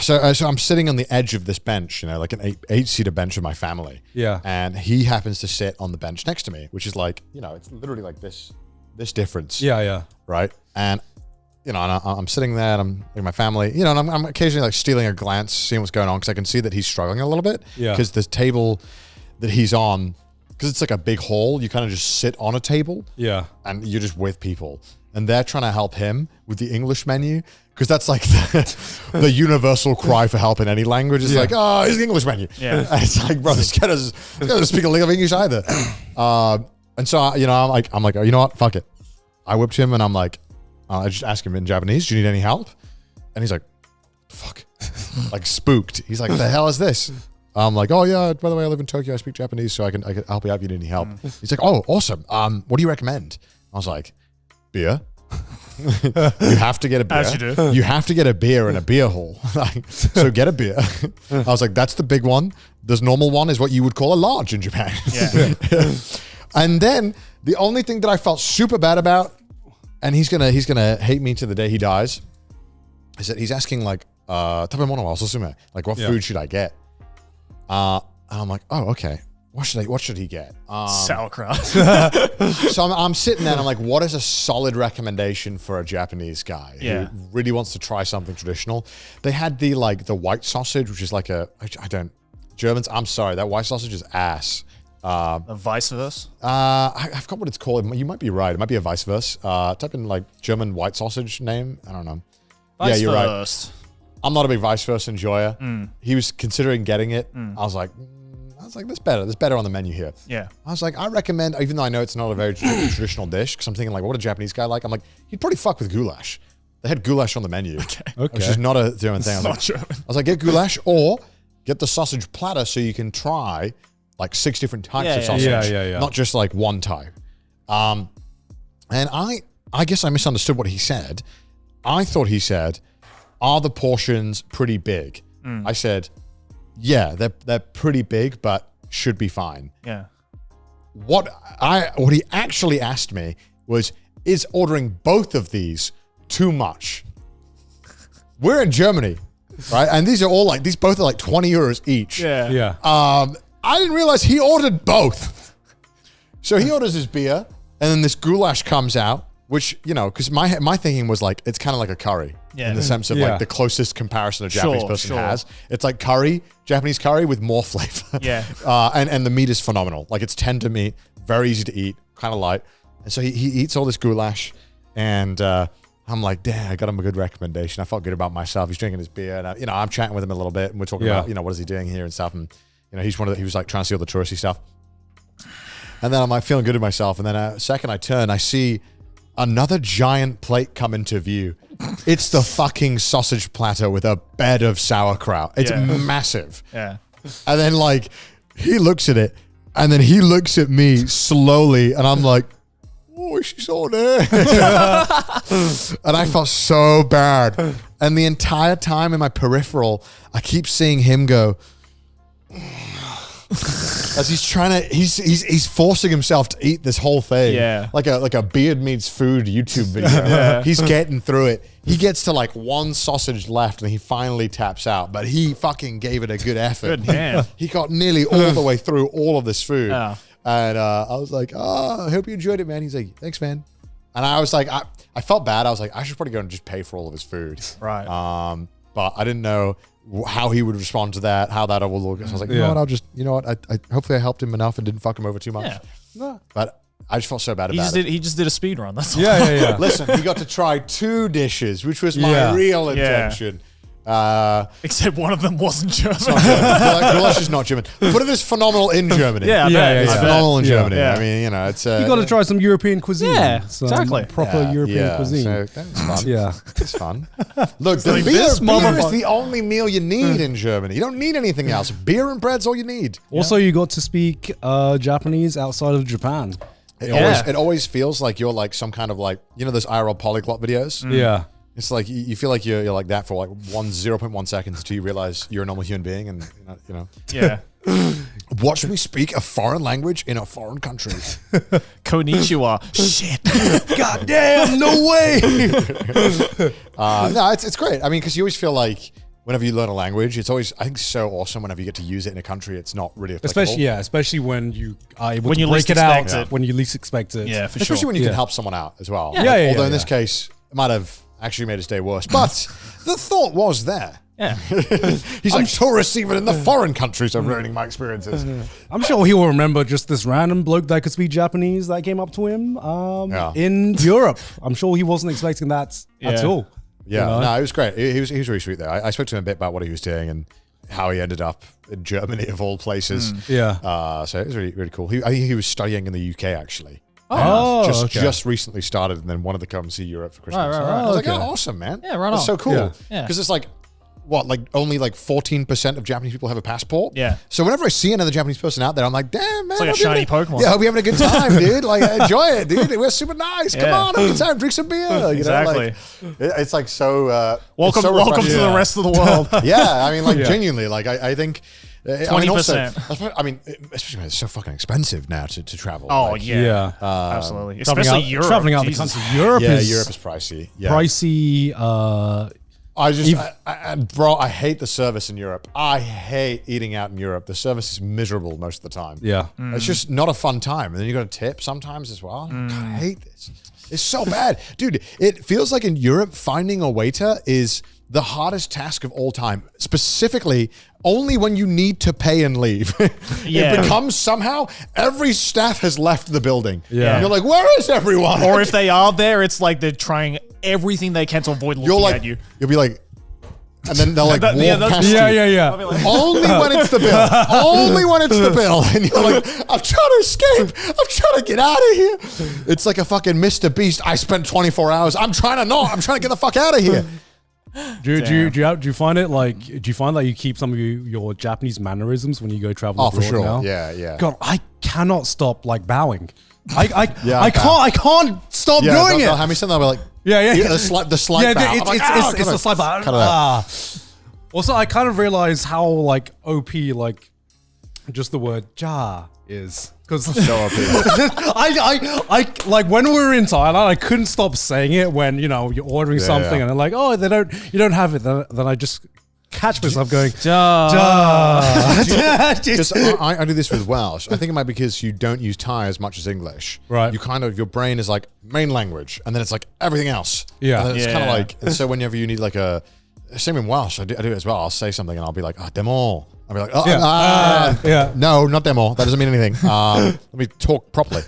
So I'm sitting on the edge of this bench, like an eight-seater bench with my family. Yeah. And he happens to sit on the bench next to me, which is like, it's literally like this difference. Yeah. Right. And, and I'm sitting there and I'm with my family, and I'm occasionally like stealing a glance, seeing what's going on. Cause I can see that he's struggling a little bit. Yeah. Cause the table that he's on, cause it's like a big hall, you kind of just sit on a table. Yeah. And you're just with people. And they're trying to help him with the English menu. Because that's like the universal cry for help in any language. It's like, oh, it's the English menu. Yeah. And it's like, bro, this guy doesn't speak a lick of English either. And so, I'm like, oh, you know what? Fuck it. I whipped him and I'm like, I just asked him in Japanese, do you need any help? And he's like, fuck. Like spooked. He's like, the hell is this? I'm like, oh yeah, by the way, I live in Tokyo. I speak Japanese, so I can help you out if you need any help. He's like, oh, awesome. What do you recommend? I was like, beer. You have to get a beer. As you do. You have to get a beer in a beer hall. So get a beer. I was like, that's the big one. This normal one is what you would call a large in Japan. Yeah. And then the only thing that I felt super bad about, and he's gonna hate me to the day he dies, is that he's asking like, tabemono wa osusume? Like, what food should I get? And I'm like, oh, okay. What should he get? Sauerkraut. So I'm sitting there and I'm like, what is a solid recommendation for a Japanese guy Yeah. who really wants to try something traditional? They had the white sausage, which is like Germans, I'm sorry, that white sausage is ass. Vice versa. I forgot what it's called. You might be right. It might be a vice versa. Type in like German white sausage name. I don't know. Vice yeah, you're right. versa. I'm not a big vice versa enjoyer. He was considering getting it. I was like, that's better. There's better on the menu here. Yeah. I was like, I recommend, even though I know it's not a very traditional dish, because I'm thinking like, what would a Japanese guy like? I'm like, he'd probably fuck with goulash. They had goulash on the menu, which is not a German thing. I was like, get goulash or get the sausage platter so you can try like 6 different types of sausage, not just like one type. And I guess I misunderstood what he said. I thought he said, are the portions pretty big? I said, yeah, they're pretty big, but should be fine. Yeah. What he actually asked me was, is ordering both of these too much? We're in Germany, right? And these both are like 20 euros each. Yeah. I didn't realize he ordered both. So he orders his beer, and then this goulash comes out, which, because my thinking was like, it's kind of like a curry in the sense of like the closest comparison a Japanese person has. It's like curry, Japanese curry with more flavor. Yeah. And the meat is phenomenal. Like it's tender meat, very easy to eat, kind of light. And so he eats all this goulash, and I'm like, damn, I got him a good recommendation. I felt good about myself. He's drinking his beer, and I'm chatting with him a little bit, and we're talking about, what is he doing here and stuff. And he was like trying to see all the touristy stuff. And then I'm like feeling good to myself. And then a second I turn, I see another giant plate come into view. It's the fucking sausage platter with a bed of sauerkraut. It's massive. Yeah. And then like he looks at it and then he looks at me slowly and I'm like, oh, she's on there. And I felt so bad. And the entire time in my peripheral, I keep seeing him go, as he's trying to, he's forcing himself to eat this whole thing. Yeah. Like a beard meets food YouTube video. He's getting through it. He gets to like one sausage left and he finally taps out, but he fucking gave it a good effort. Good man. He got nearly all the way through all of this food. Yeah. And I was like, oh, I hope you enjoyed it, man. He's like, thanks, man. And I was like, I felt bad. I was like, I should probably go and just pay for all of his food. Right. But I didn't know how he would respond to that, how that will look. So I was like, you know what, I hopefully I helped him enough and didn't fuck him over too much. Yeah. No. But I just felt so bad about it. He just did a speed run. That's all. Yeah. Listen, he got to try 2 dishes, which was my real intention. Except one of them wasn't German. Goulash is not German. But it is phenomenal in Germany. It's phenomenal in Germany. Yeah. I mean, it's You got to try some European cuisine. Yeah, some exactly. Proper European cuisine. So that's fun. Yeah. It's fun. Look, like beer this is motherfucker- the only meal you need in Germany. You don't need anything else. Beer and bread's all you need. Also, you got to speak Japanese outside of Japan. It always feels like you're like some kind of like, those IRL polyglot videos? Yeah. It's like you feel like you're like that for like 0.1 seconds until you realize you're a normal human being and Yeah. watch me speak a foreign language in a foreign country. Konnichiwa. Shit. God damn, no way. No, it's great. I mean, because you always feel like whenever you learn a language, it's always, I think, so awesome whenever you get to use it in a country it's not really applicable. Especially when you are able When to you break least it out expect it. when you least expect it. Yeah, for Especially sure. when you can help someone out as well. Yeah. Although in this case, it might have actually made his day worse. But the thought was there. Yeah. He's like, tourists even in the foreign countries are ruining my experiences. I'm sure he will remember just this random bloke that could speak Japanese that came up to him in Europe. I'm sure he wasn't expecting that at all. Yeah, You know? no, it was great. He was really sweet there. I spoke to him a bit about what he was doing and how he ended up in Germany of all places. Yeah. So it was really, really cool. I think he was studying in the UK actually. Oh, Just recently started and then wanted to come see Europe for Christmas. Right. I was like, Okay. oh, awesome, man. Yeah, right That's on. so cool. Yeah. Because it's like, only 14% of Japanese people have a passport? Yeah. So whenever I see another Japanese person out there, I'm like, damn, man. It's like a hope you're shiny having Pokemon. Yeah, I hope you're having a good time, dude. Like, enjoy it, dude. We're super nice. Come Yeah. on, have a good time. Drink some beer. You Exactly. know, like, it's like so... Welcome it's so to refreshing. the rest of the world. Yeah, I mean, like, genuinely, like, I think... 20%. I mean, especially when it's so fucking expensive now to travel. Oh, like, yeah. Yeah. Absolutely. Traveling Especially out, Europe. Traveling out Jesus. the country. Europe Europe is pricey. Yeah. pricey. Bro, I hate the service in Europe. I hate eating out in Europe. The service is miserable most of the time. Yeah. It's just not a fun time. And then you got to tip sometimes as well. God, I hate this. It's so bad. Dude, it feels like in Europe, finding a waiter is the hardest task of all time. Specifically, only when you need to pay and leave. Yeah. It becomes somehow every staff has left the building. Yeah. And you're like, where is everyone? Or if they are there, it's like they're trying everything they can to avoid looking you're like, at you. you'll be like, and then they'll like walk past you. Yeah. Only when it's the bill. Only when it's the bill. And you're like, I'm trying to escape. I'm trying to get out of here. It's like a fucking Mr. Beast. I spent 24 hours. I'm trying to get the fuck out of here. Do you find it like? Do you find that you keep some of your Japanese mannerisms when you go travel Oh, abroad for sure. now? Yeah. God, I cannot stop like bowing. I I can't stop Yeah, doing they'll it. have me something. They'll be like, yeah. the slight bow. I'm like, It's the slight bow. Cut it out. Also, I kind of realized how like OP like just the word "ja" is because So OP. I like when we were in Thailand, I couldn't stop saying it when you're ordering something yeah. and they're like, oh, you don't have it. Then I just catch myself going, Ja. "Ja." Just, I do this with Welsh. I think it might be because you don't use Thai as much as English. Right. You kind of, your brain is like main language, and then it's like everything else. Yeah. And then it's kind of Yeah. like, and so whenever you need like a, same in Welsh, I do it as well. I'll say something and I'll be like, demo. I'll be like, Yeah. no, not demo. That doesn't mean anything. Let me talk properly.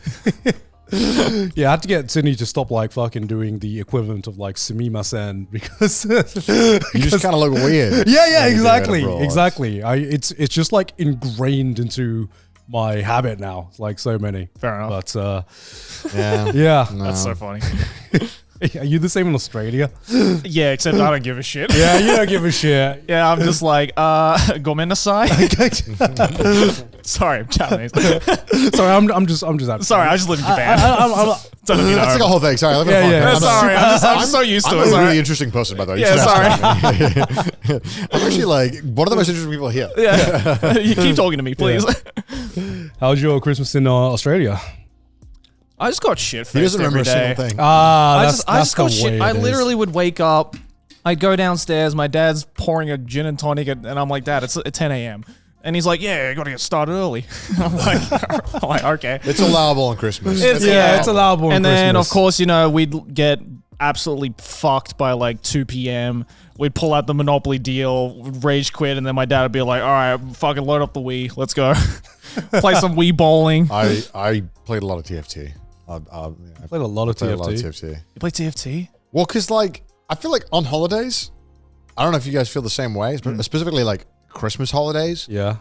Yeah, I had to get Sydney to stop like fucking doing the equivalent of like sumimasen because You just kind of look weird. yeah, when you do it exactly, abroad. exactly. It's just like ingrained into my habit now. It's like so many. Fair enough. But Yeah. That's so funny. are you the same in Australia? Yeah, except I don't give a shit. Yeah, you don't give a shit. Yeah, I'm just like, gomenasai. Sorry, I'm Japanese. Sorry, I'm just out. Sorry, I just live in Japan. Don't know if you know. That's like a whole thing. Sorry, I live in a Yeah, fucking- yeah. I'm so used to I'm it. a Sorry. really interesting person, by the way. You Yeah, should sorry. ask me. I'm actually like one of the most interesting people here. Yeah. You keep talking to me, please. How's your Christmas in Australia? I just got shit He faced doesn't remember every a day. single thing. Ah, I that's just that's got the shit. way I it is. literally would wake up, I'd go downstairs, my dad's pouring a gin and tonic, and I'm like, Dad, it's at 10 a.m. And he's like, yeah, I gotta get started early. I'm like, okay. It's allowable on Christmas. It's allowable on And then, of Christmas. course, we'd get absolutely fucked by like 2 p.m. We'd pull out the Monopoly deal, rage quit, and then my dad would be like, all right, fucking load up the Wii. Let's go. Play some Wii bowling. I played a lot of TFT. I Played a lot of played a lot of TFT. TFT. You play TFT? Well, because like I feel like on holidays, I don't know if you guys feel the same way, but specifically like Christmas holidays, Yeah.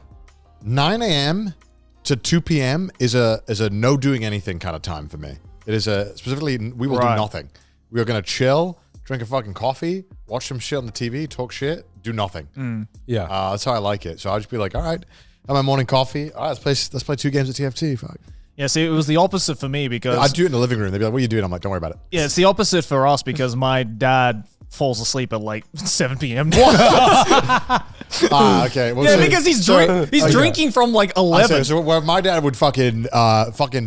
9 a.m. to 2 p.m. is a no doing anything kind of time for me. It is a specifically we will do Right. nothing. We are gonna chill, drink a fucking coffee, watch some shit on the TV, talk shit, do nothing. Yeah. That's how I like it. So I'll just be like, all right, have my morning coffee. All right, let's play 2 games of TFT. Fuck. Yeah, see, it was the opposite for me because... I'd do it in the living room. They'd be like, what are you doing? I'm like, don't worry about it. Yeah, it's the opposite for us because my dad falls asleep at like 7 p.m. Okay. Well, Yeah, so- because he's okay. drinking from like I 11. say, so where my dad would fucking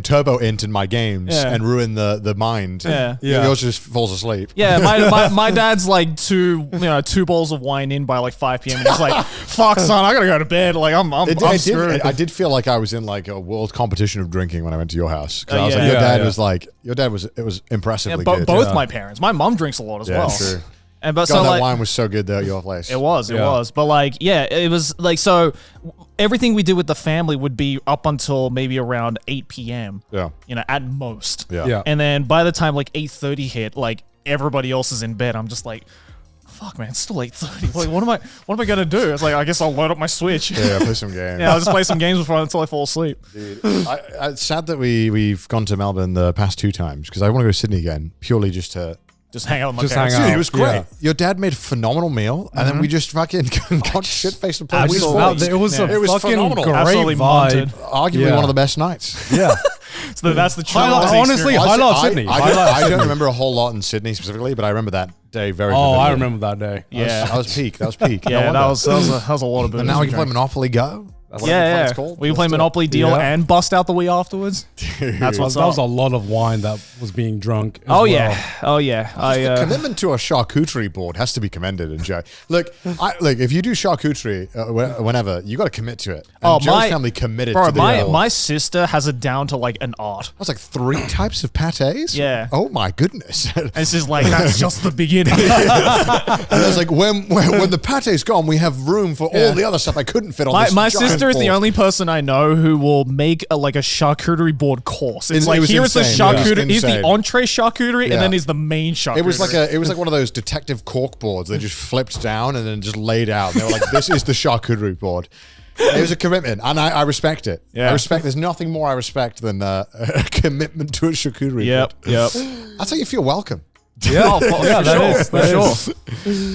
turbo int in my games Yeah. and ruin the mind. Yeah. Yeah. Yours just falls asleep. Yeah, my dad's like two bowls of wine in by like 5 p.m. and he's like, "Fuck, son, I gotta go to bed." Like I'm screwed. I did feel like I was in like a world competition of drinking when I went to your house. 'Cause I was yeah. like, Yeah, yeah. it was impressively Yeah, good. both Yeah. my parents. My mom drinks a lot as Yeah, well. true. And but God, so that like wine was so good there at your place. it was. Yeah. But like, yeah, it was like so. Everything we did with the family would be up until maybe around 8 p.m. Yeah. At most. Yeah. Yeah. And then by the time like 8:30 hit, like everybody else is in bed. I'm just like, fuck, man, it's still 8:30. Like, what am I gonna do? It's like, I guess I'll load up my Switch. Yeah, play some games. Yeah, I'll just play some games until I fall asleep. It's sad that we've gone to Melbourne the past 2 times because I want to go to Sydney again purely just to. Just hang out with my Just parents. hang Dude, out. it was great. Yeah. Your dad made a phenomenal meal, and then we just fucking got shit faced and played Wii Absolutely. Sports. It was Yeah. a It was fucking phenomenal. great Absolutely vibe. munted. Arguably Yeah. one of the best nights. Yeah. So that's the Highlight- traumatizing honestly, experience. highlight I- Sydney. I, Highlight don't, I don't Sydney. remember a whole lot in Sydney specifically, but I remember that day very Oh, I vividly. remember that day. Yeah. That was peak. That was peak. Yeah, No wonder. that was a lot of booze. And now we can play drink. Monopoly Go. That's what Yeah, it's called. we can play Let's do it. Monopoly Deal Yeah. and bust out the Wii afterwards. That's what's That was a up. lot of wine that was being drunk. as Oh well. yeah, oh yeah. The commitment to a charcuterie board has to be commended, and Joe. Look, if you do charcuterie whenever, you got to commit to it. And Joe's family committed bro, to the board. my sister has it down to like an art. I was like 3 types of pâtés. Yeah. Oh my goodness. And it's just like that's just the beginning. And I was like, when the pâté's gone, we have room for all the other stuff I couldn't fit on this My giant sister is the board. only person I know who will make a charcuterie board course. It's It like was here is the insane. Yeah. charcuterie, here's the Insane. entree charcuterie, Yeah. and then is the main charcuterie. It was like one of those detective cork boards. They just flipped down and then just laid out. They were like, "This is the charcuterie board." It was a commitment, and I respect it. Yeah. I respect. There's nothing more I respect than a commitment to a charcuterie Yep, board. yep. That's how you feel welcome. Yeah, for sure.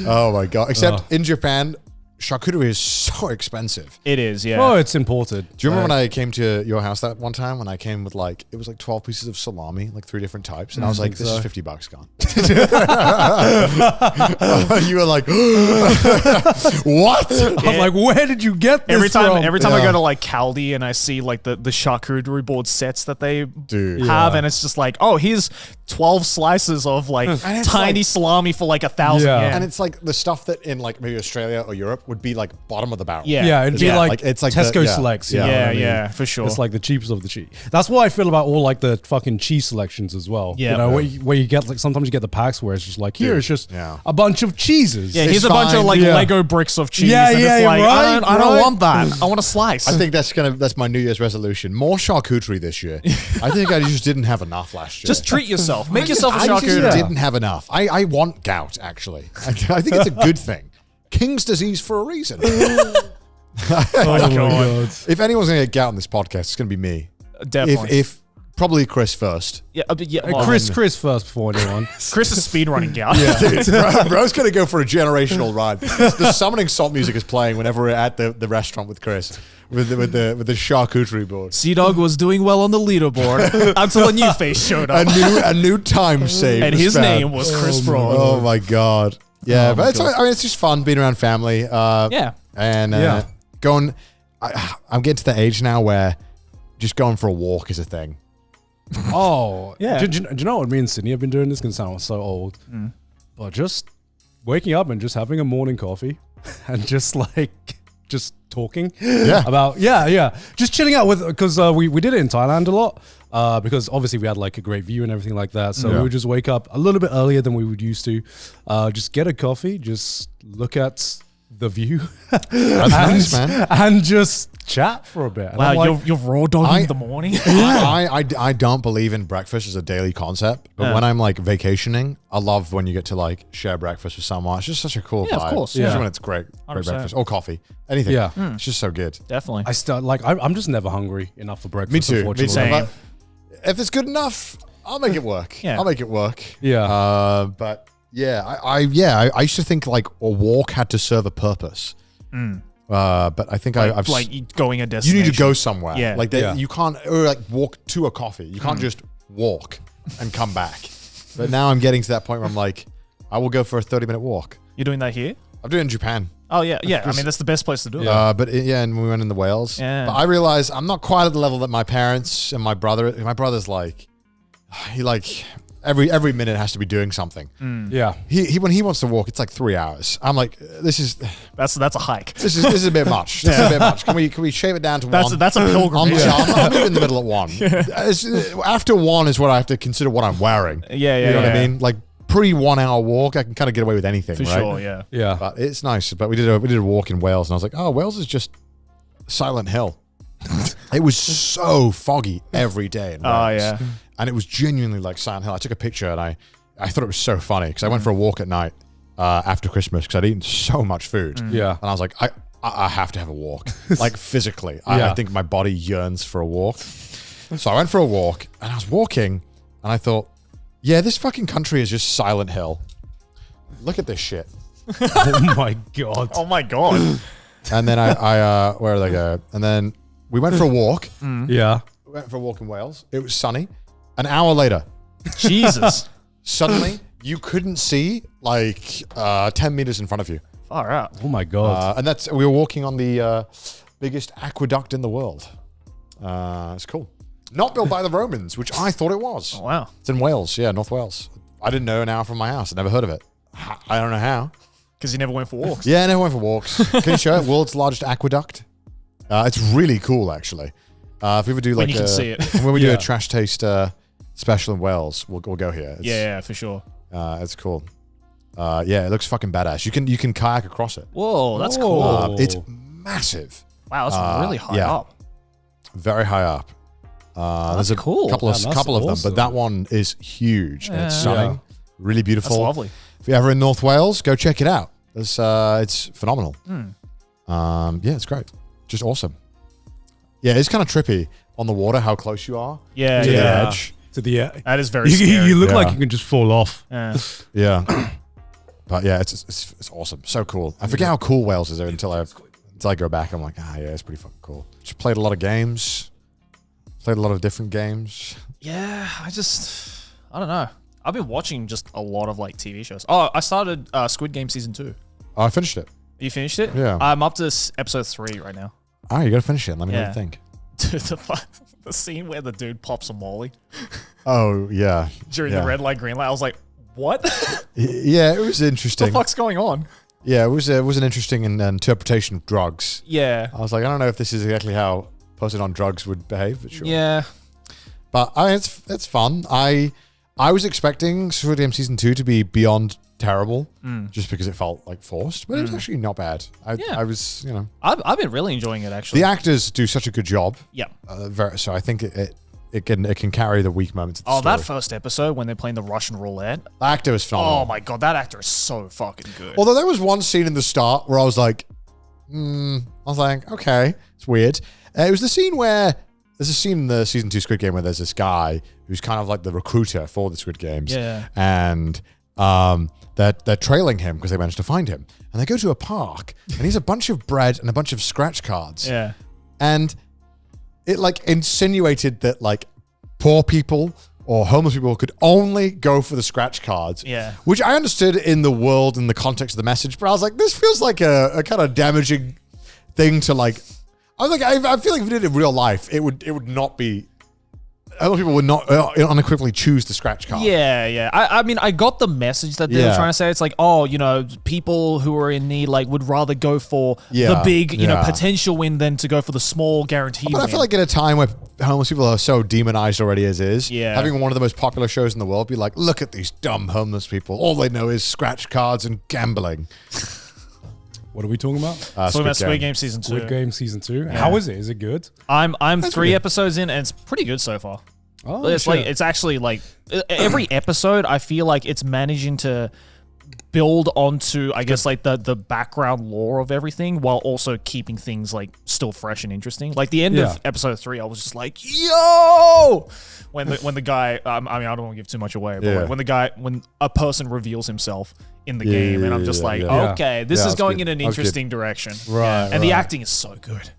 Oh my god! Except in Japan, charcuterie is so expensive. It is, yeah. Oh, it's imported. Do you remember when I came to your house that one time when I came with it was like 12 pieces of salami, like 3 different types, and I was like, "This is $50 gone." You were like, "What?" I'm like, where did you get this Every time I Yeah. go to like Caldi and I see like the charcuterie board sets that they Dude. have, Yeah. and it's just like, oh, here's 12 slices of like it's tiny like- salami for like 1,000 Yeah. yen. And it's like the stuff that in like maybe Australia or Europe would be like bottom of the barrel. Yeah. Yeah, it'd be Yeah. like, It's like Tesco yeah. selects. You know yeah, what I mean? yeah, for sure. It's like the cheapest of the cheap. That's what I feel about all like the fucking cheese selections as well. Yeah. You know, where you get like sometimes you get the packs where it's just like here Dude, it's just yeah. a bunch of cheeses. yeah, it's here's a bunch of fine. like Yeah. Lego bricks of cheese. Yeah, and yeah, it's like, right, I don't right. want that. I want a slice. I think that's my New Year's resolution. More charcuterie this year. I think I just didn't have enough last year. just treat yourself. Make yourself a I just charcuterie. didn't have enough. I want gout, actually. I think it's a good thing. King's disease for a reason. Oh my god. If anyone's going to get gout on this podcast, it's going to be me. Definitely. If probably Chris first. yeah, well, Chris first before anyone. Chris is speedrunning gout. Dude, bro's going to go for a generational ride. The summoning salt music is playing whenever we're at the restaurant with Chris. With the charcuterie board. Sea-Dog was doing well on the leaderboard until a new face showed up. A new time save. And was his found. name was Chris Broad. Oh my god. Yeah, but it's just fun being around family. Yeah. And going. I'm getting to the age now where just going for a walk is a thing. Oh, Yeah. Do you know what me and Sydney have been doing? This can sound so old, but just waking up and just having a morning coffee and just talking about just chilling out with, because we did it in Thailand a lot, because obviously we had like a great view and everything like that, so we would just wake up a little bit earlier than we would used to, just get a coffee, just look at the view That's nice, man. and just chat for a bit. And Wow, I'm like, you're raw dogging the morning. I don't believe in breakfast as a daily concept, but when I'm like vacationing, I love when you get to like share breakfast with someone. It's just such a cool vibe. of course. Especially Yeah. when it's great 100%. breakfast or coffee, anything. Yeah. It's just so good. Definitely. I start like I'm just never hungry enough for breakfast. Me too. Me Unfortunately. too. Same. But if it's good enough, I'll make it work. Yeah. I'll make it work. Yeah. But yeah, I used to think like a walk had to serve a purpose. But I think I've like going a you destination. need to go somewhere. Yeah. Like you can't or like walk to a coffee. You can't just walk and come back. But now I'm getting to that point where I'm like, I will go for a 30-minute walk. You're doing that here? I'm doing it in Japan. Oh yeah. I mean, that's the best place to do it. And we went in the Wales. Yeah. But I realized I'm not quite at the level that my parents and my brother's like, he like every minute has to be doing something. Yeah. He when he wants to walk, it's like 3 hours. I'm like, this is That's a hike. this is a bit much. This is a bit much. Can we shave it down to one? That's a pilgrimage. I'm in the middle at one. After one is what I have to consider what I'm wearing. Yeah. You know what I mean? Like pre 1 hour walk, I can kind of get away with anything, For right? sure. Yeah. Yeah. But it's nice. But we did a walk in Wales, and I was like, oh, Wales is just Silent Hill. It was so foggy every day in Wales. Oh yeah. And it was genuinely like Silent Hill. I took a picture and I thought it was so funny because I went for a walk at night after Christmas because I'd eaten so much food. Yeah. And I was like, I have to have a walk, like physically. I think my body yearns for a walk. So I went for a walk and I was walking and I thought, yeah, this fucking country is just Silent Hill. Look at this shit. Oh my god. Oh my god. And then I where did I go? And then we went for a walk. Yeah. We went for a walk in Wales. It was sunny. An hour later, Jesus. suddenly you couldn't see like 10 meters in front of you. Far out. Oh my god. And we were walking on the biggest aqueduct in the world. It's cool. Not built by the Romans, which I thought it was. Oh, wow. It's in Wales. Yeah, North Wales. I didn't know an hour from my house. I'd never heard of it. I don't know how. Because you never went for walks. Yeah, I never went for walks. Can you show it? World's largest aqueduct. It's really cool, actually. If we ever do like When you can see it. when we do a trash taste special in Wales, we'll go here. It's, Yeah, for sure. it's cool. Yeah, it looks fucking badass. You can kayak across it. Whoa, that's Whoa. cool. It's massive, Wow, that's really high yeah. up. very high up. There's a cool. couple of Damn, that's couple of them, awesome. but that one is huge. And it's Yeah. stunning, really beautiful. That's lovely. If you're ever in North Wales, go check it out. It's phenomenal. Yeah, it's great. Just awesome. Yeah, it's kind of trippy on the water how close you are Yeah, to the yeah. edge. To the That is very you, scary. you look Yeah. like you can just fall off. Yeah. Yeah. But yeah, it's awesome. So cool. I forget how cool Wales is until I go back. I'm like, yeah, it's pretty fucking cool. Just played a lot of games. Played a lot of different games. Yeah, I don't know. I've been watching just a lot of like TV shows. Oh, I started Squid Game season 2. Oh, I finished it. You finished it? Yeah. I'm up to episode 3 right now. Oh, you gotta finish it. Let me know what Yeah. you think. Dude, the scene where the dude pops a molly Oh yeah. during Yeah. the red light, green light. I was like, what? Yeah, it was the interesting. fuck's going on? Yeah, it was an interesting interpretation of drugs. Yeah. I was like, I don't know if this is exactly how a person on drugs would behave, but sure. Yeah. But I mean, it's fun. I was expecting Squid Game season 2 to be beyond terrible, just because it felt like forced, but it was actually not bad. I was, I've been really enjoying it actually. the actors do such a good job. Yeah. So I think it can carry the weak moments of the Oh, story. that first episode when they're playing the Russian roulette. The actor was phenomenal. Oh my god, that actor is so fucking good. Although there was one scene in the start where I was like, I was like, okay, it's weird. It was the scene where there's a scene in the season 2 Squid Game where there's this guy who's kind of like the recruiter for the Squid Games. Yeah. And they're trailing him because they managed to find him. And they go to a park and he's a bunch of bread and a bunch of scratch cards. Yeah. And it like insinuated that like poor people or homeless people could only go for the scratch cards. Yeah. Which I understood in the world and the context of the message, but I was like, this feels like a kind of damaging thing to like. I was like, I feel like if we did it in real life, it would not be. Other people would not unequivocally choose the scratch card. Yeah. I mean, I got the message that they were trying to say. It's like, oh, you know, people who are in need like would rather go for the big, you know, potential win than to go for the small guaranteed But win. I feel like in a time where homeless people are so demonized already as is, Yeah. having one of the most popular shows in the world be like, look at these dumb homeless people. All they know is scratch cards and gambling. What are we talking about? Talking about Squid Game season 2. Squid Game season 2. How is it? Is it good? I'm 3 episodes in and it's pretty good so far. Oh, It's shit. like it's actually like every episode I feel like it's managing to build onto I guess like the background lore of everything while also keeping things like still fresh and interesting. Like the end of episode 3 I was just like, yo, when the guy I mean I don't want to give too much away, but like, when a person reveals himself in the game and I'm just like, okay, this is going in an interesting direction. Right. And the acting is so good.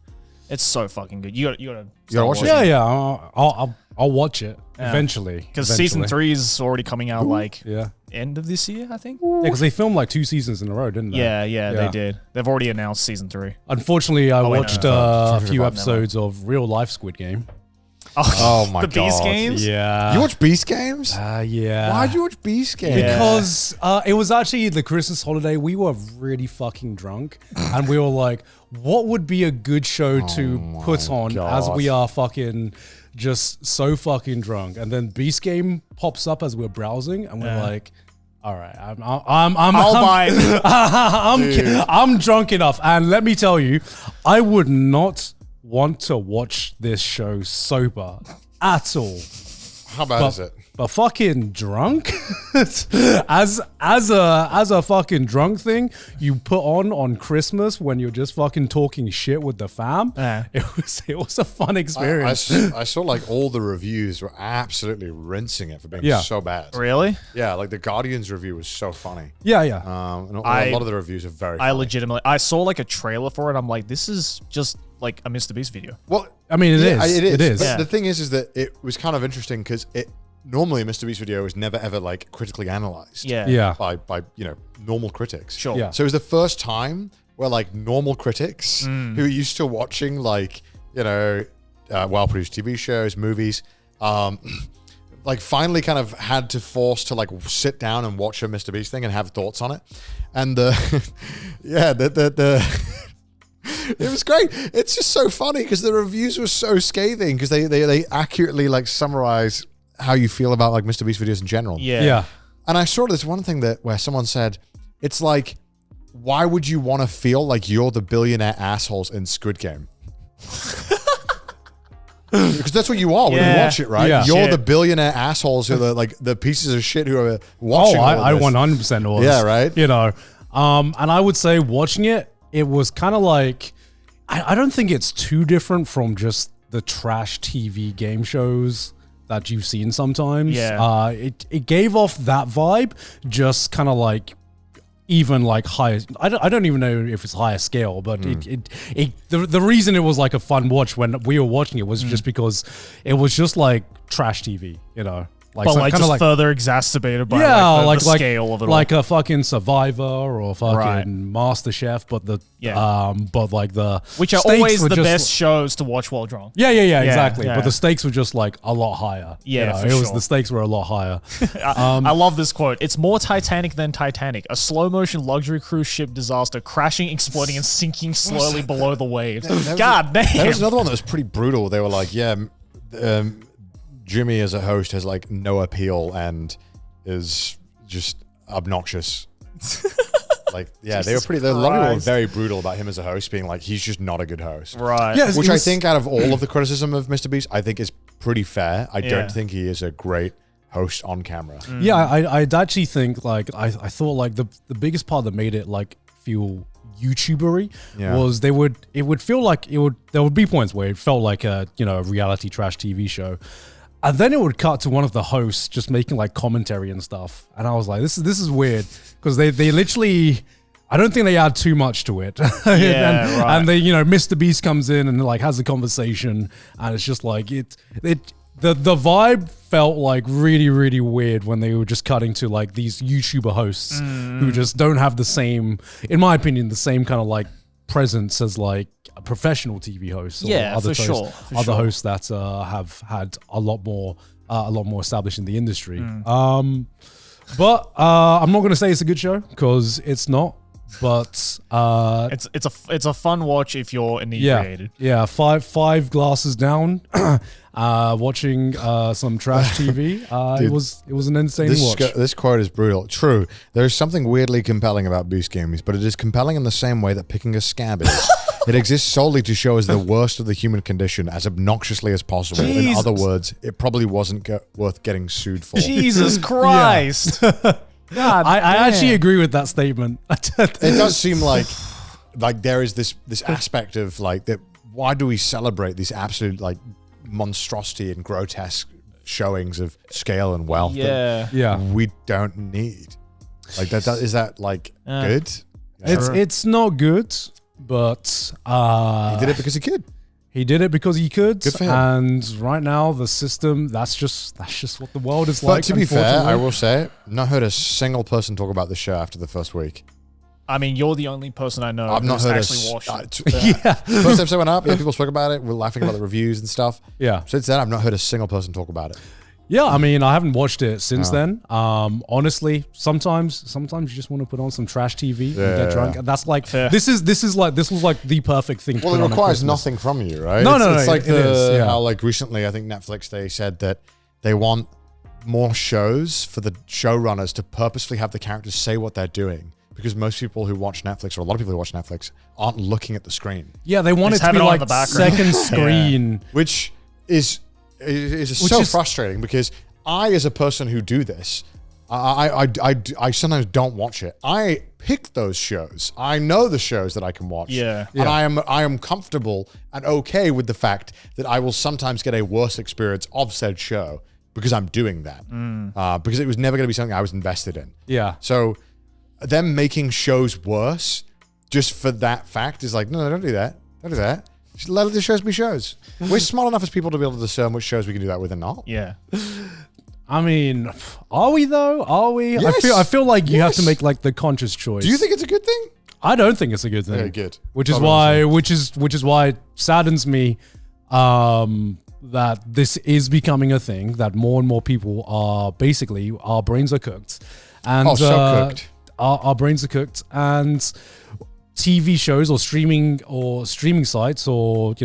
It's so fucking good. You gotta watch it. Yeah. I'll watch it eventually. Because season 3 is already coming out like Yeah. end of this year, I think. Yeah, because they filmed like 2 seasons in a row, didn't they? Yeah, they did. They've already announced season 3. Unfortunately, I watched no. a Forgot few about episodes of real life Squid Game. Oh my god. The Beast Games? Yeah. You watch Beast Games? Yeah. Why'd you watch Beast Games? Yeah. Because it was actually the Christmas holiday. We were really fucking drunk, and we were like, "What would be a good show to put on as God. we are fucking just so fucking drunk?" And then Beast Game pops up as we're browsing, and we're like, "All right, I'll buy it. I'm drunk enough." And let me tell you, I would not want to watch this show sober at all. How bad is it? But fucking drunk, as a fucking drunk thing, you put on Christmas when you're just fucking talking shit with the fam. Yeah. It was a fun experience. I saw like all the reviews were absolutely rinsing it for being so bad. Really? Yeah, like the Guardian's review was so funny. Yeah. And a lot of the reviews are very funny. I legitimately I saw like a trailer for it. I'm like, this is just like a Mr. Beast video. Well, I mean, it is. It is. But Yeah. the thing is that it was kind of interesting because normally a Mr. Beast video is never ever like critically analyzed. Yeah. By normal critics. Sure. Yeah. So it was the first time where like normal critics who are used to watching like well-produced TV shows, movies, like finally kind of had to force to like sit down and watch a Mr. Beast thing and have thoughts on it. And it was great. It's just so funny because the reviews were so scathing because they accurately like summarize how you feel about like Mr. Beast videos in general. Yeah. And I saw this one thing where someone said, it's like, why would you want to feel like you're the billionaire assholes in Squid Game? Because that's what you are when you watch it, right? Yeah. You're Shit. the billionaire assholes who are the pieces of shit who are watching all I of this. 100% was. Yeah, right? And I would say watching it was kind of like, I don't think it's too different from just the trash TV game shows that you've seen sometimes. Yeah. It gave off that vibe, just kind of like even like higher. I don't even know if it's higher scale, but the reason it was like a fun watch when we were watching it was just because it was just like trash TV, Like, But so like kinda just further exacerbated by the scale of it all. like a fucking Survivor or fucking Right. Master Chef, but the Yeah. but like the Which are stakes always were the just- best shows to watch while drunk. Yeah, exactly. yeah. But the stakes were just like a lot higher. Yeah, for it was sure. the stakes were a lot higher. I love this quote. It's more Titanic than Titanic. A slow motion luxury cruise ship disaster, crashing, exploding, and sinking slowly below the waves. God damn. There was another one that was pretty brutal. They were like, Jimmy as a host has like no appeal and is just obnoxious. Like, yeah, they were pretty. A lot of people were very brutal about him as a host, being like, he's just not a good host. Right. Yeah, Which I think, out of all of the criticism of Mr. Beast, I think is pretty fair. I Yeah. don't think he is a great host on camera. Yeah, I'd actually think like I thought like the biggest part that made it like feel YouTubery Yeah. was it would feel like there would be points where it felt like a reality trash TV show. And then it would cut to one of the hosts just making like commentary and stuff. And I was like, this is weird. Because they literally, I don't think they add too much to it. Yeah, right. And they, Mr. Beast comes in and like has a conversation. And it's just like, the vibe felt like really, really weird when they were just cutting to like these YouTuber hosts who just don't have the same, in my opinion, the same kind of like presence as like a professional TV hosts. Yeah, or other for sure. other hosts that have had a lot more established in the industry. But I'm not going to say it's a good show because it's not. But it's a fun watch if you're inebriated. Yeah, five glasses down, watching some trash TV. Dude, it was an insane watch. This quote is brutal. True, there is something weirdly compelling about Beast Games, but it is compelling in the same way that picking a scab is. It exists solely to show us the worst of the human condition as obnoxiously as possible. In other words, it probably wasn't worth getting sued for. Jesus Christ. God, I actually agree with that statement. It does seem like there is this aspect of like that. Why do we celebrate these absolute like monstrosity and grotesque showings of scale and wealth? Yeah, we don't need. Like that is that like good? It's not good, but he did it because he could. He did it because he could. Good for him. And right now, the system, that's just what the world is like. But to be fair, I will say, not heard a single person talk about the show after the first week. I mean, you're the only person I know I've not heard actually watched it. First episode went up, people spoke about it, we're laughing about the reviews and stuff. Yeah. Since then, I've not heard a single person talk about it. Yeah, I mean, I haven't watched it since then. Honestly, sometimes you just want to put on some trash TV and get drunk. And that's like this was like the perfect thing. Well, to put it requires on nothing from you, right? No, it's like it is, how like recently, I think Netflix they said that they want more shows for the showrunners to purposefully have the characters say what they're doing. Because most people who watch Netflix, or a lot of people who watch Netflix, aren't looking at the screen. Yeah, they want it to be like second screen, which is so frustrating because I, as a person who do this, I sometimes don't watch it. I pick those shows. I know the shows that I can watch. Yeah. And I am comfortable and okay with the fact that I will sometimes get a worse experience of said show because I'm doing that. Because it was never going to be something I was invested in. Yeah. So them making shows worse just for that fact is like, no, don't do that. Don't do that. Just let the shows be shows. We're smart enough as people to be able to discern which shows we can do that with and not. Yeah. I mean, are we though? Are we? Yes. I feel like you have to make like the conscious choice. Do you think it's a good thing? I don't think it's a good thing. Okay, good. Which is why it saddens me that this is becoming a thing, that more and more people are basically, our brains are cooked. And so cooked. Our brains are cooked, and TV shows or streaming sites, or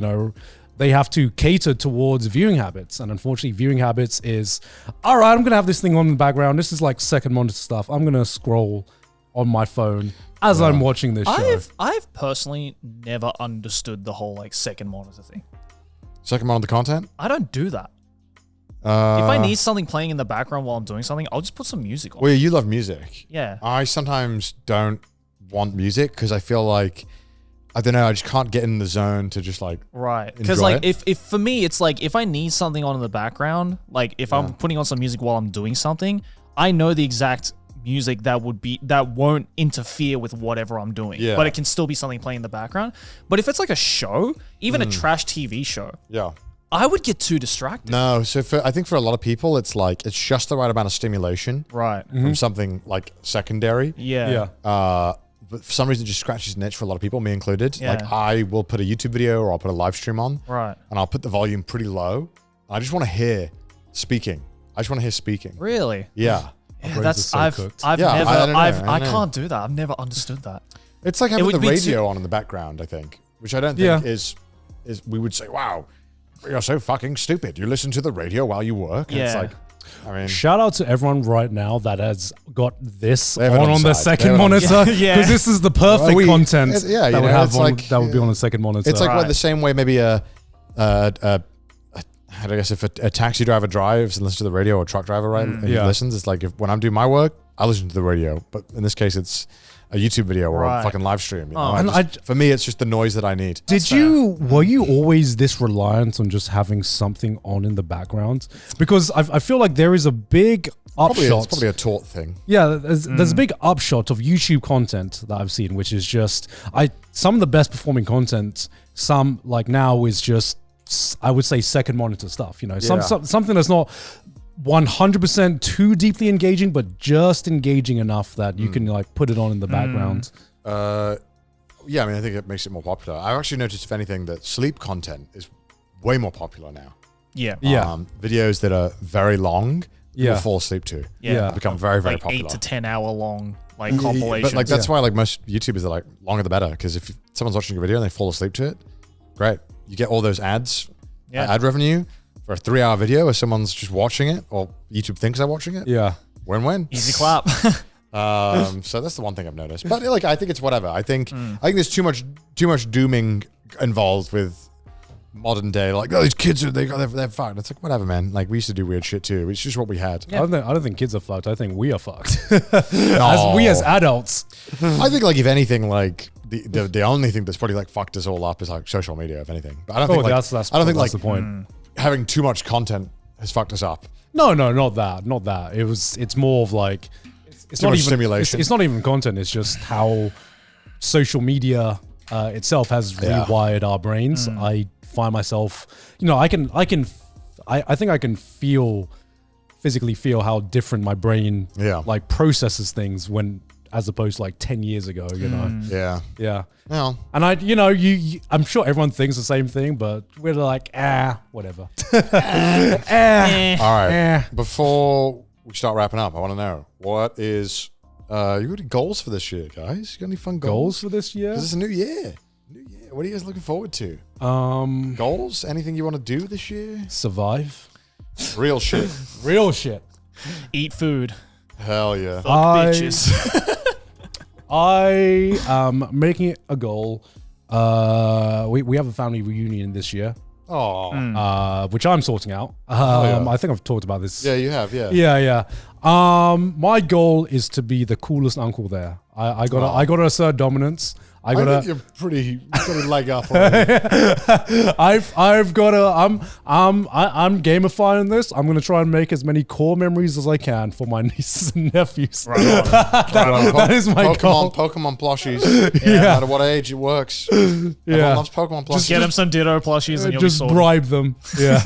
they have to cater towards viewing habits. And unfortunately, viewing habits is, all right, I'm going to have this thing on in the background. This is like second monitor stuff. I'm going to scroll on my phone as I'm watching this show. I've personally never understood the whole like second monitor thing. Second monitor content? I don't do that. If I need something playing in the background while I'm doing something, I'll just put some music on. Well, you love music. Yeah. I sometimes don't want music because I feel like, I don't know, I just can't get in the zone to just like right. Because like if for me it's like if I need something on in the background, like if I'm putting on some music while I'm doing something, I know the exact music that won't interfere with whatever I'm doing. Yeah. But it can still be something playing in the background. But if it's like a show, even a trash TV show, I would get too distracted. No, so I think for a lot of people, it's like it's just the right amount of stimulation, right, from something like secondary. Yeah. But for some reason, it just scratches an itch for a lot of people, me included. Yeah. Like I will put a YouTube video or I'll put a live stream on, right, and I'll put the volume pretty low. I just want to hear speaking. Really? Yeah. That's I can't do that. I've never understood that. It's like having the radio on in the background, I think, which I don't think is we would say, wow, you're so fucking stupid. You listen to the radio while you work. And it's like, I mean, shout out to everyone right now that has got this on the second monitor, because this is the perfect content that would have that would be on the second monitor. It's like the same way maybe I guess if a taxi driver drives and listens to the radio, or a truck driver, right, and he listens, it's like when I'm doing my work, I listen to the radio. But in this case, it's a YouTube video or a Right. fucking live stream. You know? Oh. And for me, it's just the noise that I need. Were you always this reliant on just having something on in the background? Because I feel like there is a big upshot. It's probably a taught thing. Yeah, there's a big upshot of YouTube content that I've seen, which is just some of the best performing content. Some like now is just, I would say, second monitor stuff. You know, something that's not 100% too deeply engaging, but just engaging enough that you can like put it on in the background. Yeah, I mean, I think it makes it more popular. I've actually noticed, if anything, that sleep content is way more popular now. Yeah. Yeah. Videos that are very long, Yeah. people fall asleep to. Yeah. Have become very, very Like popular. 8 to 10 hour long like compilations. But like that's why like most YouTubers are like longer the better, because if someone's watching a video and they fall asleep to it, great. You get all those ads, ad revenue for a 3-hour video, if someone's just watching it or YouTube thinks they're watching it. Yeah. Win-win. Easy clap. So that's the one thing I've noticed. But like, I think it's whatever. I think there's too much dooming involved with modern day. Like, oh, these kids they're fucked. It's like, whatever, man. Like, we used to do weird shit too. It's just what we had. I don't think kids are fucked. I think we are fucked. as adults. I think like, if anything, like the only thing that's probably like fucked us all up is like social media, if anything. But I don't think like, I don't think like the point. Having too much content has fucked us up. No, not that. It's more of like it's Too not much even stimulation. It's not even content. It's just how social media itself has rewired our brains. I find myself, I think I can physically feel how different my brain like processes things as opposed to like 10 years ago, you know? Yeah. Well, And I'm sure everyone thinks the same thing, but we're like, whatever. all right. Before we start wrapping up, I want to know, what is, you got any goals for this year, guys? You got any fun goals? For this year? 'Cause it's a new year. What are you guys looking forward to? Goals? Anything you want to do this year? Survive. Real shit. Real shit. Eat food. Hell yeah. Fuck bitches. I am making it a goal. We have a family reunion this year, which I'm sorting out. I think I've talked about this. Yeah, you have, yeah. Yeah. My goal is to be the coolest uncle there. I gotta assert dominance. I think you're you've got a leg up already. I'm gamifying this. I'm gonna try and make as many core memories as I can for my nieces and nephews. Right on. That is my goal. Pokemon plushies. No matter what age, it works. Everyone loves Pokemon plushies. Just get him some Ditto plushies and you'll be Just sorted. bribe them. Yeah.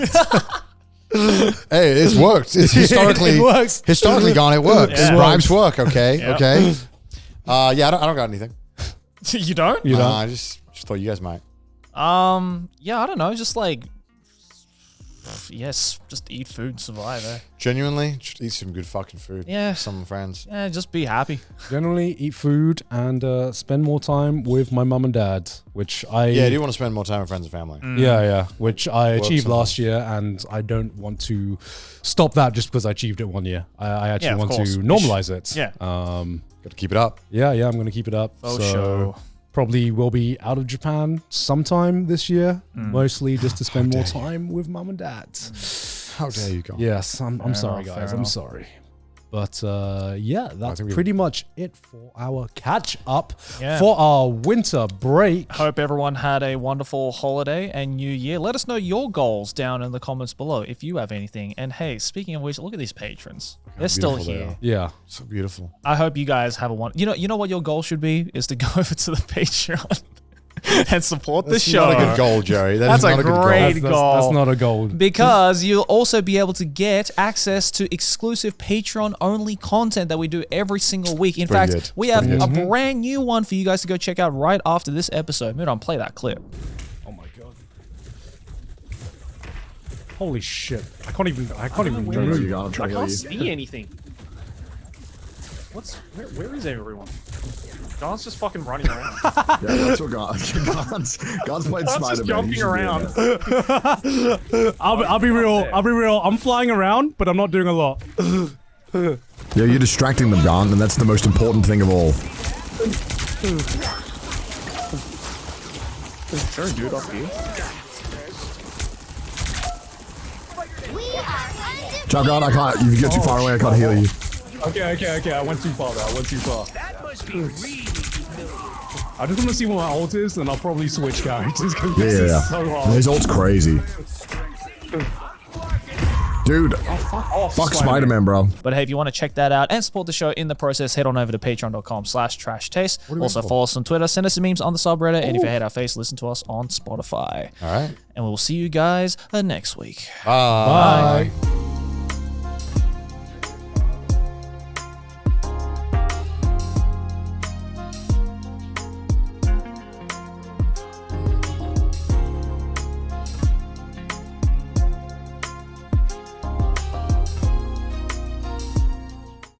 Hey, it's worked. It's historically It works. Historically gone, it works. Yeah. Bribes work, okay? Yeah. Okay. I don't got anything. You don't? You know? I just thought you guys might. Yeah, I don't know. Just like, yes, just eat food, survive. Genuinely, just eat some good fucking food. Yeah. Some friends. Yeah, just be happy. Generally, eat food and spend more time with my mum and dad, which I Yeah, I do want to spend more time with friends and family. which I achieved on last year, and I don't want to stop that just because I achieved it one year. I actually of want course. to normalize it. Yeah. Got to keep it up. Yeah, I'm going to keep it up. Oh, so sure. probably will be out of Japan sometime this year, mostly just to spend more time with mum and dad. How dare you go? Yes, I'm sorry, enough, guys. fair I'm enough. sorry. But that's think pretty much it for our catch up Yeah. for our winter break. Hope everyone had a wonderful holiday and new year. Let us know your goals down in the comments below if you have anything. And hey, speaking of which, look at these patrons. They're still beautiful they here. are. Yeah. So beautiful. I hope you guys have a one. You know what your goal should be is to go over to the Patreon and support the That's show. not a good goal, Jerry. That's not a a good great goal. goal. That's not a goal. Because you'll also be able to get access to exclusive Patreon-only content that we do every single week. In Pretty fact, good. we have Pretty a good. brand new one for you guys to go check out right after this episode. Mudan, play that clip. Oh my god. Holy shit. I can't even move. I can't see anything. Where is everyone? Garnt's just fucking running around. Yeah, that's what Garnt's playing Garnt's Spider-Man. just jumping around. I'll be real. I'm flying around, but I'm not doing a lot. Yeah, you're distracting them, Garnt, and that's the most important thing of all. Is there a dude up here? Ciao, Garnt, I can't. You get too far away, I can't heal you. Okay. I went too far there. That must be really I just want to see what my ult is, and I'll probably switch characters because this is so hard. His ult's crazy. Dude, fuck Spider-Man, bro. But hey, if you want to check that out and support the show in the process, head on over to patreon.com/trashtaste. Also follow us on Twitter, send us some memes on the subreddit, and if you hate our face, listen to us on Spotify. All right. And we'll see you guys next week. Bye. Bye.